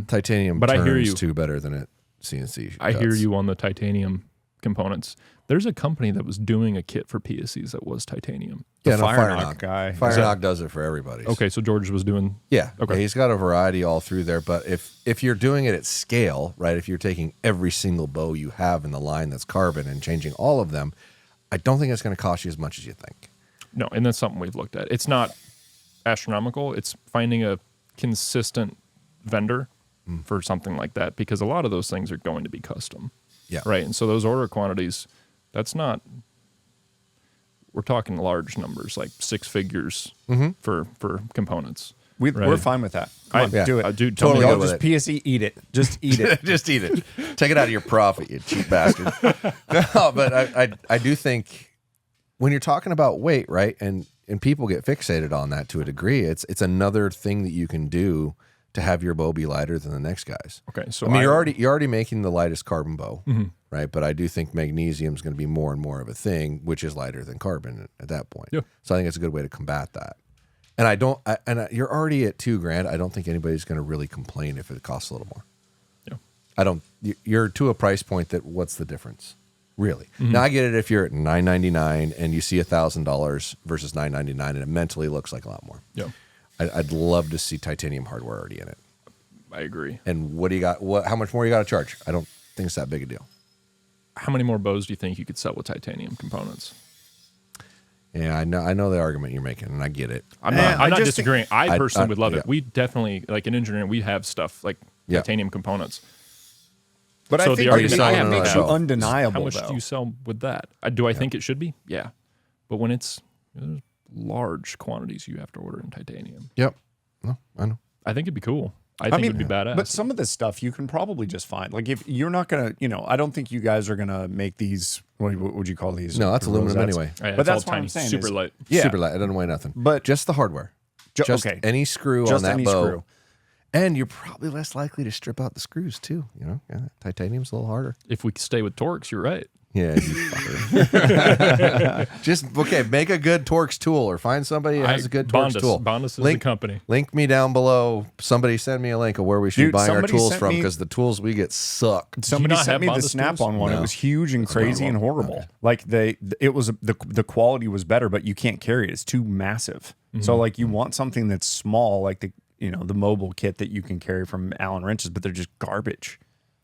Titanium, but I hear turns you. too better than it CNC. I hear cuts. you on the titanium components. There's a company that was doing a kit for PSEs that was titanium. Yeah, no, Fire Fire Knock Knock guy. Fire Knock does it for everybody. Okay, so George was doing. Yeah. Okay. Yeah, he's got a variety all through there. But if you're doing it at scale, right? If you're taking every single bow you have in the line that's carbon and changing all of them, I don't think it's going to cost you as much as you think. No, and that's something we've looked at. It's not astronomical. It's finding a consistent vendor for something like that, because a lot of those things are going to be custom. Yeah. Right. And so those order quantities, that's not, we're talking large numbers, like six figures for components. We're fine with that. Come on, Yeah. do it. Dude, Totally Y'all good just with PSE eat it. Just eat it. Just eat it. Take it out of your profit, you cheap bastard. No, but I do think when you're talking about weight, right, and people get fixated on that to a degree, it's another thing that you can do to have your bow be lighter than the next guy's. Okay, so I mean, you're already making the lightest carbon bow, right? But I do think magnesium is going to be more and more of a thing, which is lighter than carbon at that point. Yeah. So I think it's a good way to combat that. And you're already at $2,000. I don't think anybody's going to really complain if it costs a little more. Yeah. You're to a price point that what's the difference, really? Now I get it if you're at $999 and you see $1,000 versus $999, and it mentally looks like a lot more. Yeah. I'd love to see titanium hardware already in it. I agree. And what do you got? How much more you got to charge? I don't think it's that big a deal. How many more bows do you think you could sell with titanium components? Yeah, I know the argument you're making, and I get it. I'm Man, not I just disagreeing. I personally would love yeah. it. We definitely, like in engineering, we have stuff like Yeah. titanium components. But So I the think argument it I have makes about you it- How undeniable, much though. do you sell with that? Do I think it should be? Yeah. But when it's there's large quantities you have to order in titanium, Yep. No, I know. I think it'd be cool. I think it'd be badass. But some of this stuff you can probably just find. Like if you're not gonna, I don't think you guys are gonna make these. What would you call these? No, that's aluminum rosettes? anyway. Yeah, but it's that's all what I'm tiny, saying super is- light. Yeah. Super light. It doesn't weigh nothing. But just the hardware. Just okay. any screw Just on that any bow. screw. And you're probably less likely to strip out the screws too. Yeah, titanium's a little harder. If we stay with Torx, you're right. Yeah, you fucker. Just make a good Torx tool, or find somebody who has a good Torx tool. Bondus is the company. Link me down below. Somebody send me a link of where we should be buying our tools from, because the tools we get suck. Somebody sent me the Snap-on one. No. It was huge and crazy and horrible. Okay. Like the quality was better, but you can't carry it. It's too massive. So like you want something that's small, like the mobile kit that you can carry from Allen wrenches, but they're just garbage.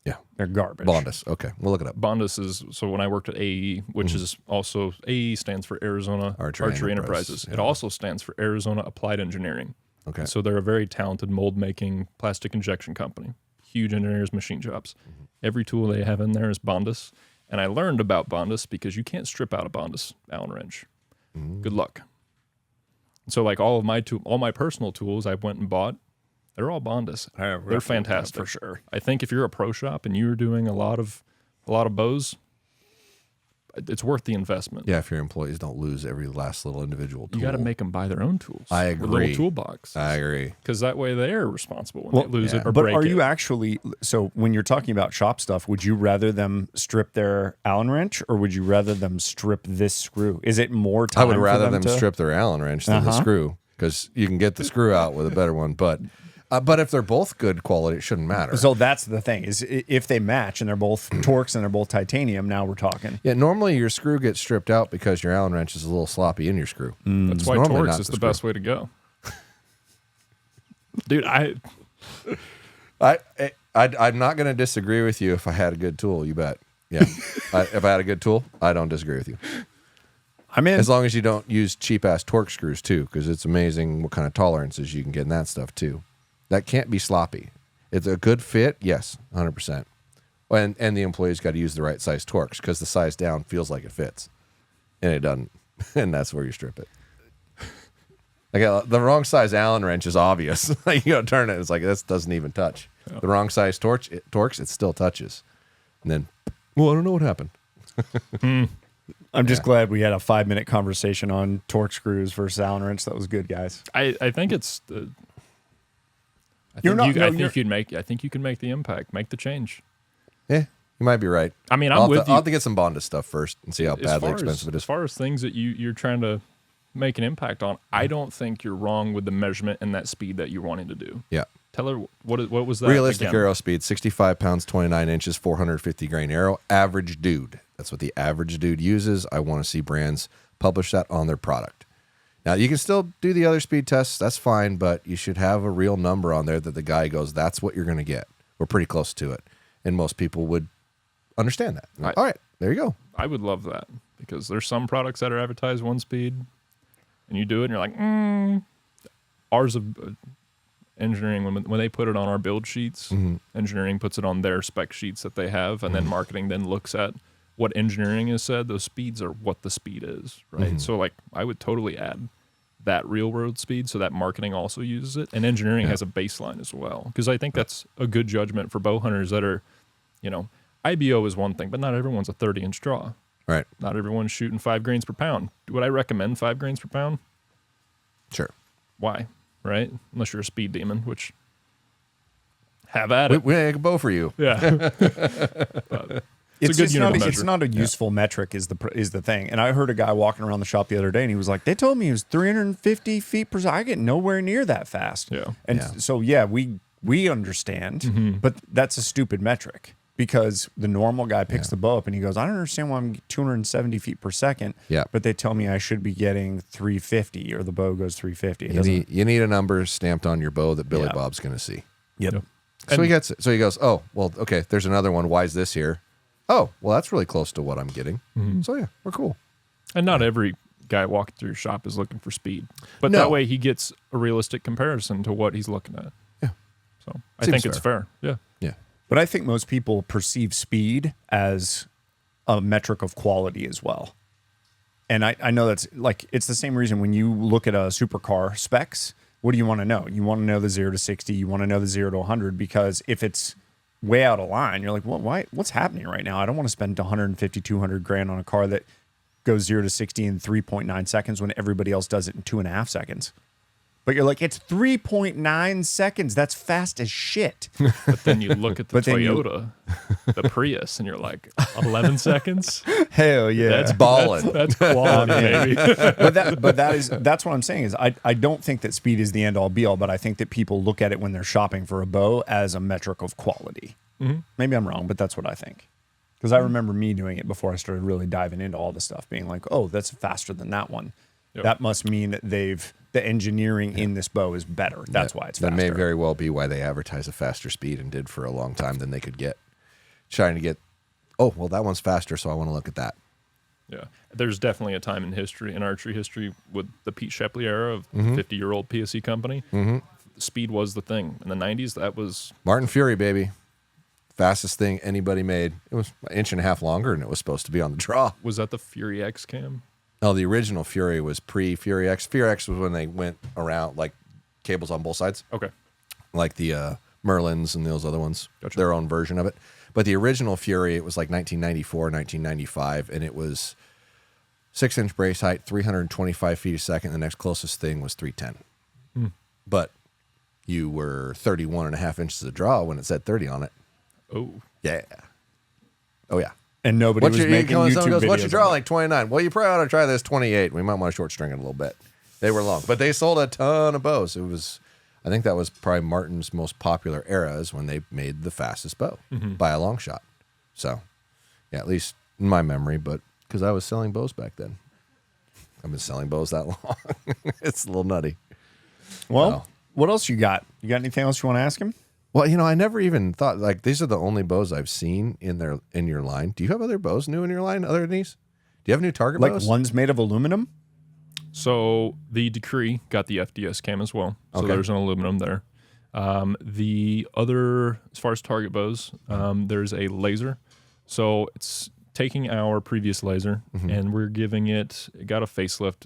Yeah, they're garbage. Bondus. Okay, we'll look it up. Bondus is, so when I worked at AE, which is also, AE stands for Arizona Archery Enterprises. Yeah. It also stands for Arizona Applied Engineering. Okay. So they're a very talented mold making plastic injection company. Huge engineers, machine shops. Every tool they have in there is Bondus. And I learned about Bondus because you can't strip out a Bondus Allen wrench. Good luck. So like all my personal tools I went and bought, they're all Bondus. They're fantastic for sure. I think if you're a pro shop and you're doing a lot of bows, it's worth the investment. Yeah, if your employees don't lose every last little individual tool. You got to make them buy their own tools. I agree. With little toolbox. I agree. Because that way they're responsible when they lose it or but break it. But are you actually, so when you're talking about shop stuff, would you rather them strip their Allen wrench, or would you rather them strip this screw? Is it more time? I would rather them strip their Allen wrench than the screw, because you can get the screw out with a better one. But if they're both good quality, it shouldn't matter. So that's the thing, is if they match and they're both Torx and they're both titanium, now we're talking. Yeah, normally your screw gets stripped out because your Allen wrench is a little sloppy in your screw. That's why Torx is the best way to go. Dude, I'm not going to disagree with you if I had a good tool, you bet. Yeah. If I had a good tool, I don't disagree with you. I'm in. As long as you don't use cheap-ass Torx screws, too, because it's amazing what kind of tolerances you can get in that stuff, too. That can't be sloppy. It's a good fit, yes, 100%. And the employee's got to use the right size Torx, because the size down feels like it fits, and it doesn't. And that's where you strip it. Like the wrong size Allen wrench is obvious. You got to turn it. It's like, this doesn't even touch. The wrong size Torx, it still touches. And then, well, I don't know what happened. I'm just glad we had a 5-minute conversation on Torx screws versus Allen wrench. That was good, guys. I think it's. I think you can make the impact, make the change. Yeah, you might be right. I mean, I'll have to get some Bondus stuff first and see how badly expensive it is. As far as things that you're trying to make an impact on, I don't think you're wrong with the measurement and that speed that you're wanting to do. Yeah. Tell her what was that? Realistic arrow speed, 65 pounds, 29 inches, 450 grain arrow. Average dude. That's what the average dude uses. I want to see brands publish that on their product. Now, you can still do the other speed tests. That's fine, but you should have a real number on there that the guy goes, that's what you're going to get. We're pretty close to it. And most people would understand that. All right, there you go. I would love that, because there's some products that are advertised one speed, and you do it, and you're like, Ours of engineering, when they put it on our build sheets, engineering puts it on their spec sheets that they have, and then marketing then looks at what engineering has said. Those speeds are what the speed is, right? So like I would totally add that real world speed so that marketing also uses it, and engineering has a baseline as well, because I think that's a good judgment for bow hunters that are, IBO is one thing, but not everyone's a 30-inch draw. Right. Not everyone's shooting 5 grains per pound. Would I recommend 5 grains per pound? Sure. Why? Right? Unless you're a speed demon, which have at it. We make a bow for you. Yeah. But it's not a useful metric is the thing. And I heard a guy walking around the shop the other day, and he was like, they told me it was 350 feet per second. I get nowhere near that fast. Yeah. And so, we understand, but that's a stupid metric, because the normal guy picks the bow up and he goes, I don't understand why I'm 270 feet per second. Yeah. But they tell me I should be getting 350, or the bow goes 350. You need a number stamped on your bow that Billy Bob's going to see. Yep. So he gets it. So he goes, oh, well, okay, there's another one. Why is this here? Oh, well, that's really close to what I'm getting. So, yeah, we're cool. And not every guy walking through your shop is looking for speed. But that way he gets a realistic comparison to what he's looking at. Yeah. So I think it's fair. Yeah. Yeah. But I think most people perceive speed as a metric of quality as well. And I know that's like, it's the same reason when you look at a supercar specs, what do you want to know? You want to know the 0 to 60. You want to know the 0 to 100, because if it's way out of line, you're like, well, what's happening right now? I don't want to spend 150, 200 grand on a car that goes 0 to 60 in 3.9 seconds when everybody else does it in 2.5 seconds. But you're like, it's 3.9 seconds. That's fast as shit. But then you look at the But then Toyota, the Prius, and you're like, 11 seconds? Hell yeah. That's balling. That's quality, baby. That's what I'm saying is I don't think that speed is the end all be all, but I think that people look at it when they're shopping for a bow as a metric of quality. Maybe I'm wrong, but that's what I think. Because I remember me doing it before I started really diving into all the stuff, being like, oh, that's faster than that one. Yep. That must mean that the engineering in this bow is better. That's why it's faster. That may very well be why they advertise a faster speed and did for a long time than they could get. Trying to get, oh, well, that one's faster, so I want to look at that. Yeah. There's definitely a time in history, in archery history, with the Pete Shepley era of the 50-year-old PSE company. Speed was the thing. In the 90s, that was... Martin Fury, baby. Fastest thing anybody made. It was an inch and a half longer, and it was supposed to be on the draw. Was that the Fury X cam? No, the original Fury was pre-Fury X. Fury X was when they went around, like, cables on both sides. Okay. Like the Merlins and those other ones. Gotcha. Their own version of it. But the original Fury, it was like 1994, 1995, and it was 6-inch brace height, 325 feet a second. The next closest thing was 310. But you were 31 and a half inches of draw when it said 30 on it. Oh. Yeah. Oh, yeah. And nobody was making YouTube someone goes, what's your videos draw? on it. Like 29. Well, you probably ought to try this 28. We might want to short string it a little bit. They were long. But they sold a ton of bows. It was, I think that was probably Martin's most popular era is when they made the fastest bow by a long shot. So, yeah, at least in my memory, but because I was selling bows back then. I've been selling bows that long. It's a little nutty. Well, what else you got? You got anything else you want to ask him? Well, you know, I never even thought, like, these are the only bows I've seen in your line. Do you have other bows new in your line other than these? Do you have new target Like bows? ones made of aluminum? So the Decree got the FDS cam as well. So Okay. there's an aluminum there. The other, as far as target bows, there's a laser. So it's taking our previous laser and we're giving it got a facelift.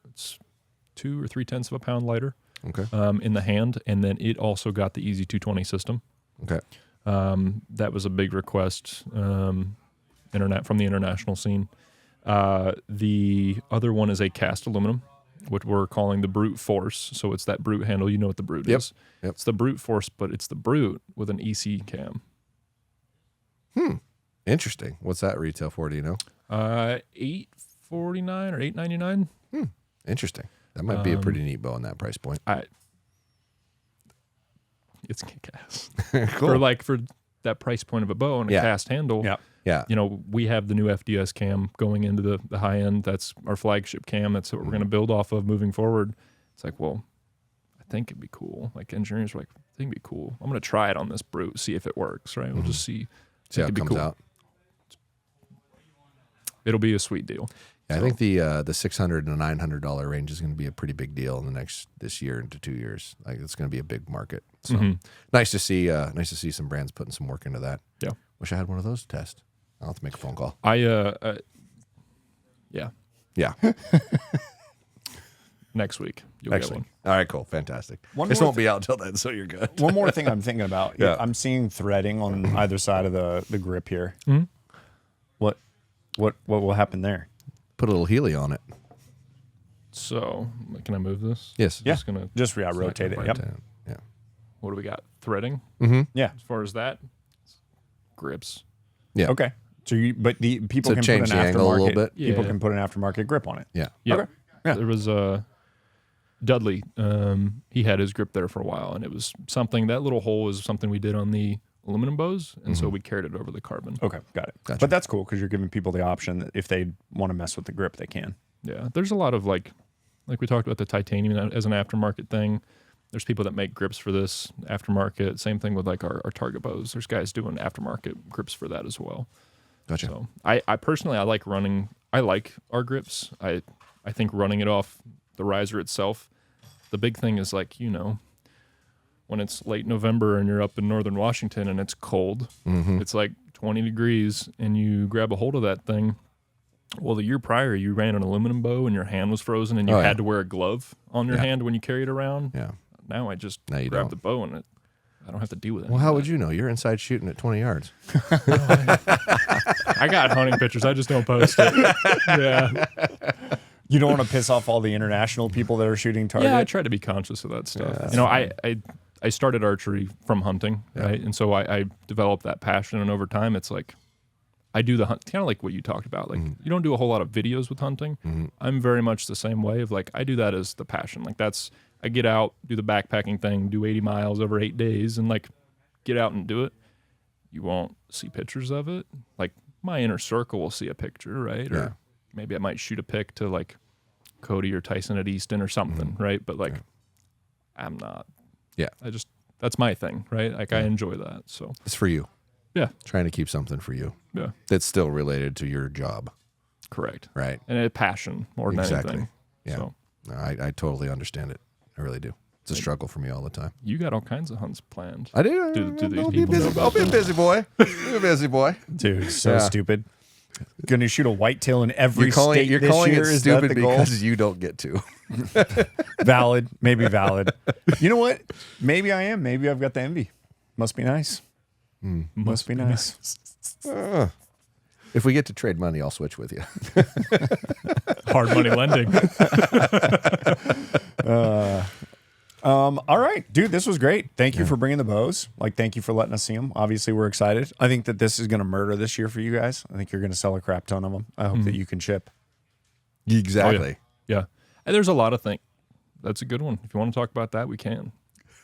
It's 2 or 3/10 of a pound lighter. Okay. In the hand, and then it also got the Easy 220 system. Okay. That was a big request from the international scene. The other one is a cast aluminum, what we're calling the Brute Force. So it's that Brute handle. You know what the Brute is. Yep. It's the Brute Force, but it's the Brute with an EC cam. Interesting. What's that retail for? Do you know? $849 or $899. Interesting. That might be a pretty neat bow in that price point. It's kick-ass. Cool. For that price point of a bow and a Yeah. cast handle. Yeah. Yeah. You know, we have the new FDS cam going into the high end. That's our flagship cam. That's what we're going to build off of moving forward. It's like, well, I think it'd be cool. Like engineers are like, I think it'd be cool. I'm going to try it on this Brute, see if it works, right? We'll just see. See how it it'd be comes cool. out. It'll be a sweet deal. Yeah, I think the $600 and $900 range is going to be a pretty big deal in this year into 2 years. Like it's going to be a big market. So nice to see some brands putting some work into that. Yeah. Wish I had one of those to test. I'll have to make a phone call. Yeah. Yeah. Next week. You'll Next get week. one. All right, cool. Fantastic. One This more won't be out till then, so you're good. One more thing I'm thinking about. Yeah. I'm seeing threading on either side of the grip here. What will happen there? Put a little Healy on it. So, can I move this? Yes. Yeah. Just gonna Just rotate it. right Yep. down. Yeah. What do we got? Threading. Yeah. As far as that, grips. Yeah. Okay. So but the people So can change put an the angle a little aftermarket. bit. People Yeah. can put an aftermarket grip on it. Yeah. Yeah. Okay. Yeah. There was Dudley. He had his grip there for a while, and it was something. That little hole is something we did on the aluminum bows, and so we carried it over the carbon. Okay, got it. Gotcha. But that's cool because you're giving people the option that if they want to mess with the grip, they can. Yeah, there's a lot of like we talked about the titanium as an aftermarket thing. There's people that make grips for this aftermarket. Same thing with like our target bows. There's guys doing aftermarket grips for that as well. Gotcha. So I personally I like our grips. I think running it off the riser itself. The big thing is like, you know, when it's late November and you're up in northern Washington and it's cold, it's like 20 degrees and you grab a hold of that thing. Well, the year prior you ran an aluminum bow and your hand was frozen and you had to wear a glove on your hand when you carry it around. Yeah. Now I just Now you grab don't. the bow and I don't have to deal with it. Well, how would you know? You're inside shooting at 20 yards. I got hunting pictures. I just don't post it. Yeah. You don't want to piss off all the international people that are shooting target. Yeah, I try to be conscious of that stuff. Yeah, you know, I started archery from hunting, right? And so I developed that passion, and over time, it's like I do the hunt, kind of like what you talked about. Like you don't do a whole lot of videos with hunting. I'm very much the same way of like I do that as the passion. Like I get out, do the backpacking thing, do 80 miles over 8 days, and like get out and do it. You won't see pictures of it. Like my inner circle will see a picture, right? Yeah. Or maybe I might shoot a pic to like Cody or Tyson at Easton or something, right? But like I'm not. Yeah. That's my thing, right? Like I enjoy that. So It's for you. yeah. Trying to keep something for you. Yeah. That's still related to your job. Correct. Right. And a passion more than anything. Yeah. So No, I totally understand it. I really do. It's a struggle for me all the time. you got all kinds of hunts planned. I do. Do these I'll be people know busy. about I'll be a them? busy boy. Be a busy boy. Dude, so Yeah. stupid. Gonna shoot a whitetail in every You're calling, state you're this calling year. it Is that stupid the goal? because you don't get to. Valid, maybe valid. You know what? Maybe I am. Maybe I've got the envy. Must be nice. Must be nice. If we get to trade money, I'll switch with you. Hard money lending. All right, dude, this was great. Thank you for bringing the bows. Like, thank you for letting us see them. Obviously, we're excited. I think that this is going to murder this year for you guys. I think you're going to sell a crap ton of them. I hope that you can ship. Exactly. Yeah. And there's a lot of things. That's a good one. If you want to talk about that, we can.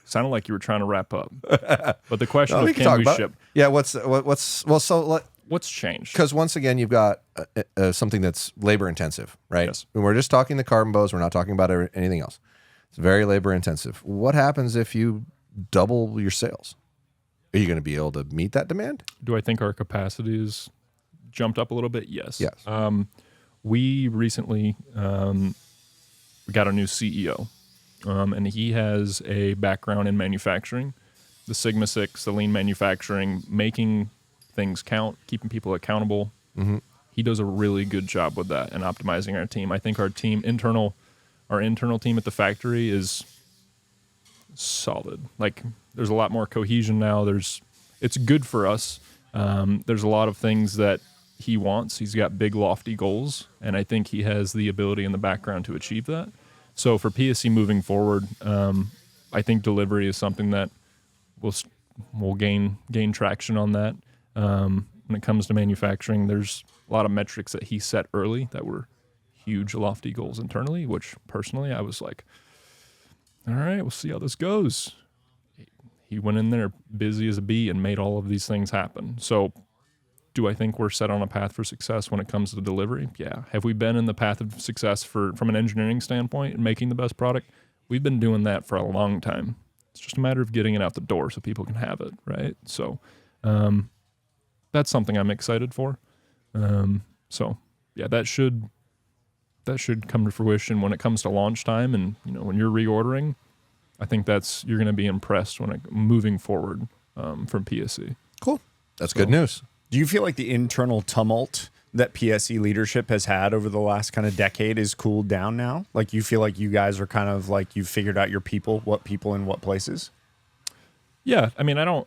Sounded like you were trying to wrap up. But the question No, of we can can talk we about ship? Yeah. What's changed? Because once again, you've got something that's labor intensive, right? Yes. When we're just talking the carbon bows, we're not talking about anything else. It's very labor intensive. What happens if you double your sales? Are you going to be able to meet that demand? Do I think our capacity has jumped up a little bit? Yes. Yes. We recently we got a new CEO, and he has a background in manufacturing, the Sigma 6, the lean manufacturing, making things count, keeping people accountable. He does a really good job with that and optimizing our team. I think our internal team at the factory is solid. Like there's a lot more cohesion now. It's good for us. There's a lot of things that he wants. He's got big lofty goals, and I think he has the ability in the background to achieve that. So for PSE moving forward, I think delivery is something that will gain traction on that. When it comes to manufacturing, there's a lot of metrics that he set early that were huge, lofty goals internally, which personally I was like, all right, we'll see how this goes. He went in there busy as a bee and made all of these things happen. So do I think we're set on a path for success when it comes to delivery? Yeah. Have we been in the path of success from an engineering standpoint and making the best product? We've been doing that for a long time. It's just a matter of getting it out the door so people can have it, right? So that's something I'm excited for. So yeah, that should come to fruition when it comes to launch time, and when you're reordering, I think you're going to be impressed when moving forward from PSE. Cool. That's good news. Do you feel like the internal tumult that PSE leadership has had over the last kind of decade is cooled down now? Like you feel like you guys are kind of like you've figured out your people, what people in what places? Yeah, I mean, I don't.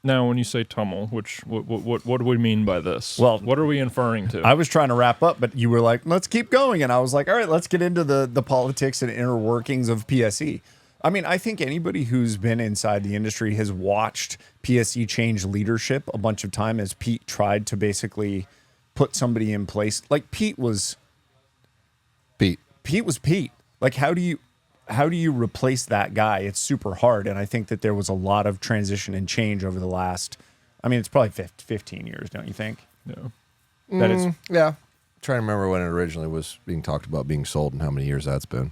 Now, when you say tumult, what do we mean by this? Well, what are we inferring to? I was trying to wrap up, but you were like, let's keep going. And I was like, all right, let's get into the politics and inner workings of PSE. I mean, I think anybody who's been inside the industry has watched PSE change leadership a bunch of time as Pete tried to basically put somebody in place. Like Pete was Pete. Like, how do you replace that guy? It's super hard. And I think that there was a lot of transition and change over the last, I mean, it's probably 15 years, don't you think? Yeah. That is, Yeah. Trying to remember when it originally was being talked about being sold and how many years that's been.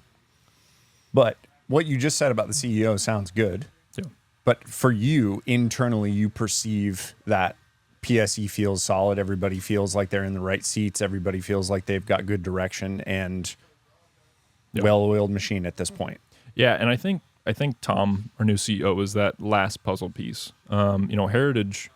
but what you just said about the CEO sounds good. Yeah. But for you, internally, you perceive that PSE feels solid. Everybody feels like they're in the right seats. Everybody feels like they've got good direction and well-oiled machine at this point. Yeah, and I think Tom, our new CEO, is that last puzzle piece. Heritage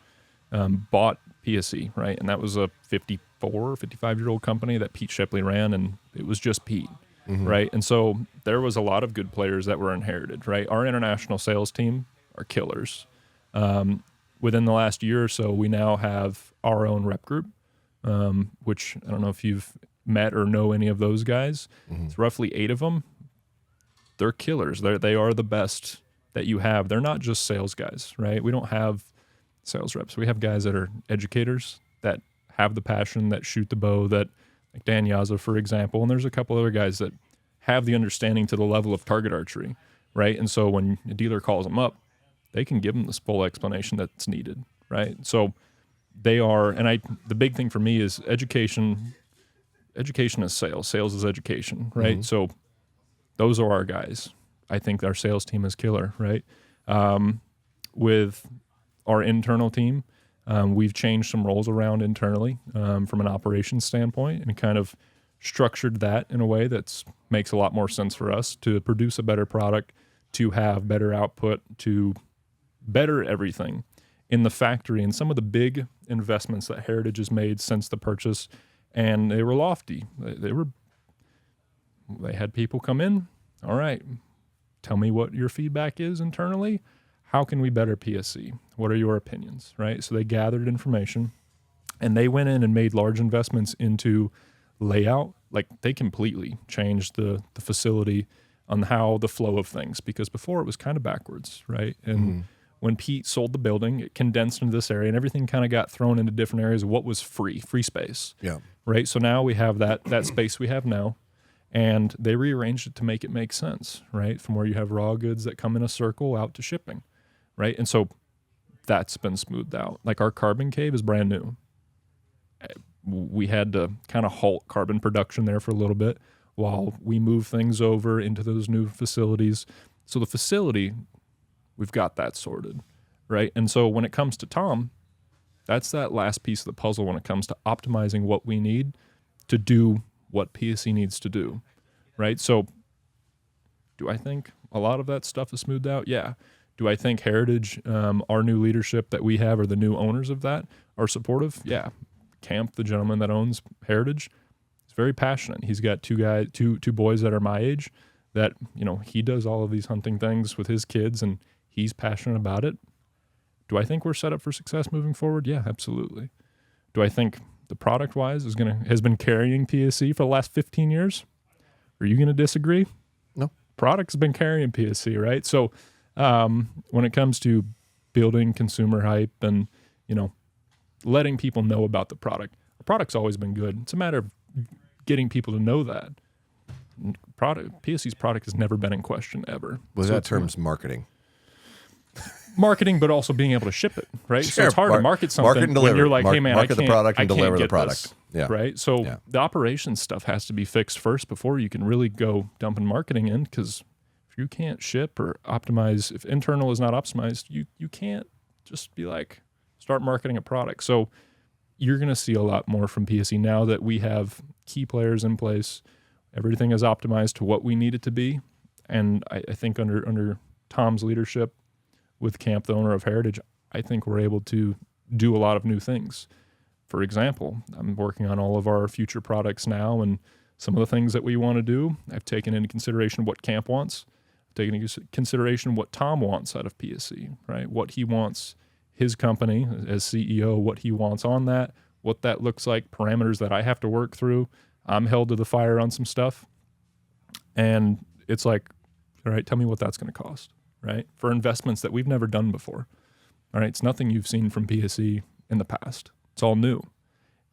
bought PSE, right? And that was a 55-year-old company that Pete Shepley ran, and it was just Pete, right? And so there was a lot of good players that were inherited, right? Our international sales team are killers. Within the last year or so, we now have our own rep group, which I don't know if you've met or know any of those guys. It's roughly 8 of them. They're killers. They are the best that you have. They're not just sales guys, right? We don't have sales reps. We have guys that are educators that have the passion, that shoot the bow, that like Dan Yaza, for example. And there's a couple other guys that have the understanding to the level of target archery, right? And so when a dealer calls them up, they can give them this full explanation that's needed, right? So they are, and the big thing for me is education. Education is sales. Sales is education, right? So those are our guys. I think our sales team is killer, right? With our internal team, we've changed some roles around internally from an operations standpoint and kind of structured that in a way that makes a lot more sense for us to produce a better product, to have better output, to better everything in the factory. And some of the big investments that Heritage has made since the purchase, and they were lofty. They had people come in. All right, tell me what your feedback is internally. How can we better PSE? What are your opinions, right? So they gathered information, and they went in and made large investments into layout. Like they completely changed the facility on how the flow of things, because before it was kind of backwards, right? And when Pete sold the building, it condensed into this area, and everything kind of got thrown into different areas of what was free space. Yeah. Right. So now we have that space we have now, and they rearranged it to make it make sense, right? From where you have raw goods that come in a circle out to shipping, right? And so that's been smoothed out. Like our carbon cave is brand new. We had to kind of halt carbon production there for a little bit while we move things over into those new facilities. So the facility, we've got that sorted, right? And so when it comes to Tom, that's that last piece of the puzzle when it comes to optimizing what we need to do what PSE needs to do, right? So do I think a lot of that stuff is smoothed out? Yeah. Do I think Heritage, our new leadership that we have, or the new owners of that, are supportive? Yeah. Camp, the gentleman that owns Heritage, is very passionate. He's got two boys that are my age that, he does all of these hunting things with his kids, and he's passionate about it. Do I think we're set up for success moving forward? Yeah, absolutely. Do I think the product-wise has been carrying PSE for the last 15 years? Are you going to disagree? No. Product's been carrying PSE, right? So when it comes to building consumer hype and, letting people know about the product's always been good. It's a matter of getting people to know that. PSE's product has never been in question ever. Was that term's marketing? Marketing, but also being able to ship it, right? Sure. So it's hard to market something market and deliver. when you're like, hey man, market the product and deliver the product. product. Yeah. Right. So the operations stuff has to be fixed first before you can really go dumping marketing in, because if you can't ship or optimize, if internal is not optimized, you can't just be like, start marketing a product. So you're going to see a lot more from PSE now that we have key players in place. Everything is optimized to what we need it to be. And I think under Tom's leadership with Camp, the owner of Heritage, I think we're able to do a lot of new things. For example, I'm working on all of our future products now, and some of the things that we want to do, I've taken into consideration what Camp wants. I've taken into consideration what Tom wants out of PSE, right? What he wants his company as CEO, what he wants on that, what that looks like, parameters that I have to work through. I'm held to the fire on some stuff. And it's like, all right, tell me what that's going to cost, right? For investments that we've never done before. All right, it's nothing you've seen from PSE in the past. It's all new.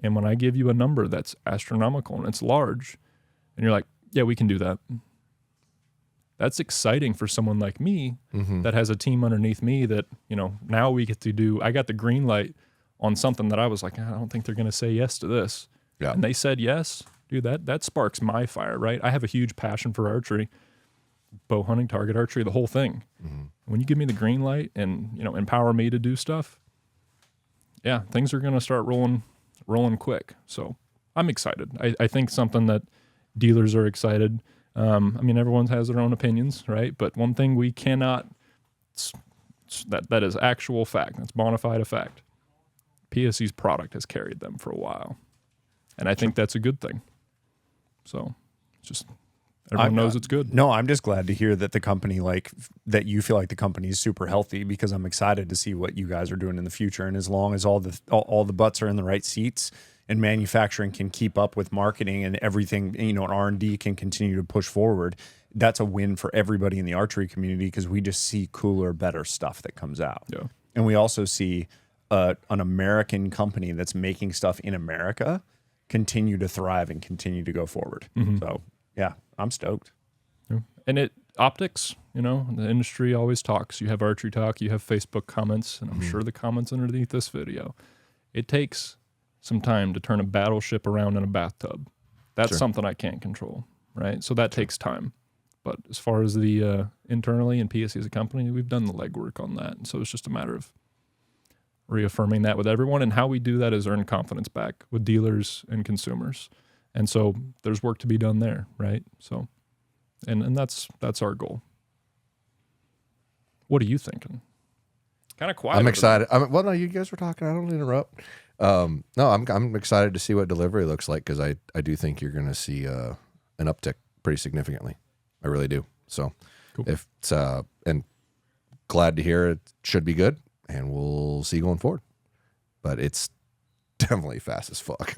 And when I give you a number that's astronomical and it's large, and you're like, yeah, we can do that. That's exciting for someone like me that has a team underneath me that, now we get to do, I got the green light on something that I was like, I don't think they're going to say yes to this. Yeah. And they said yes. Dude, that sparks my fire, right? I have a huge passion for archery, bow hunting, target archery, the whole thing. When you give me the green light and, empower me to do stuff, yeah, things are going to start rolling quick. So I'm excited. I think something that dealers are excited. Everyone has their own opinions, right? But one thing we cannot, that is actual fact, that's bona fide fact. PSE's product has carried them for a while. And I think that's a good thing. So it's just, everyone knows it's good. No, I'm just glad to hear that the company, that you feel like the company is super healthy, because I'm excited to see what you guys are doing in the future. And as long as all the butts are in the right seats, and manufacturing can keep up with marketing and everything, and R&D can continue to push forward, that's a win for everybody in the archery community because we just see cooler, better stuff that comes out. Yeah. And we also see an American company that's making stuff in America continue to thrive and continue to go forward. So yeah, I'm stoked. Yeah. And optics, the industry always talks. You have Archery Talk, you have Facebook comments, and I'm sure the comments underneath this video. It takes some time to turn a battleship around in a bathtub. That's something I can't control, right? So that takes time. But as far as the internally and PSE as a company, we've done the legwork on that. And so it's just a matter of reaffirming that with everyone. And how we do that is earn confidence back with dealers and consumers. And so there's work to be done there, right? So, and that's our goal. What are you thinking? Kind of quiet. I'm excited. Well, no, you guys were talking. I don't interrupt. No, I'm excited to see what delivery looks like because I do think you're going to see an uptick pretty significantly. I really do. So Cool. if it's, and glad to hear it should be good, and we'll see going forward. But it's definitely fast as fuck.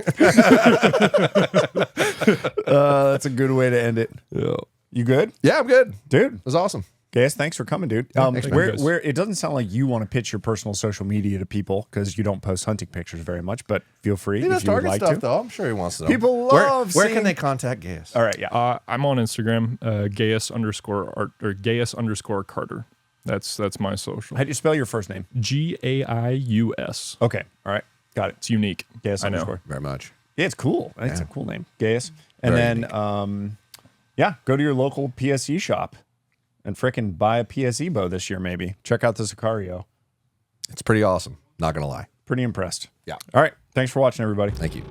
That's a good way to end it. Yeah. You good? Yeah, I'm good. Dude. It was awesome. Guys, thanks for coming, dude. thanks, man. Where it doesn't sound like you want to pitch your personal social media to people because you don't post hunting pictures very much, but feel free He if does you would target like stuff, to. though. I'm sure he wants to know. People Where love can seeing- they contact Gaius? All right, yeah. I'm on Instagram, Gaius_Carter. That's my social. How do you spell your first name? Gaius. Okay, all right, got it. It's unique. Gaius I know. underscore. Very much. Yeah, it's cool. It's a cool name, Gaius. And Very then, go to your local PSE shop and frickin' buy a PSE bow this year, maybe. Check out the Sicario. It's pretty awesome. Not going to lie. Pretty impressed. Yeah. All right, thanks for watching, everybody. Thank you.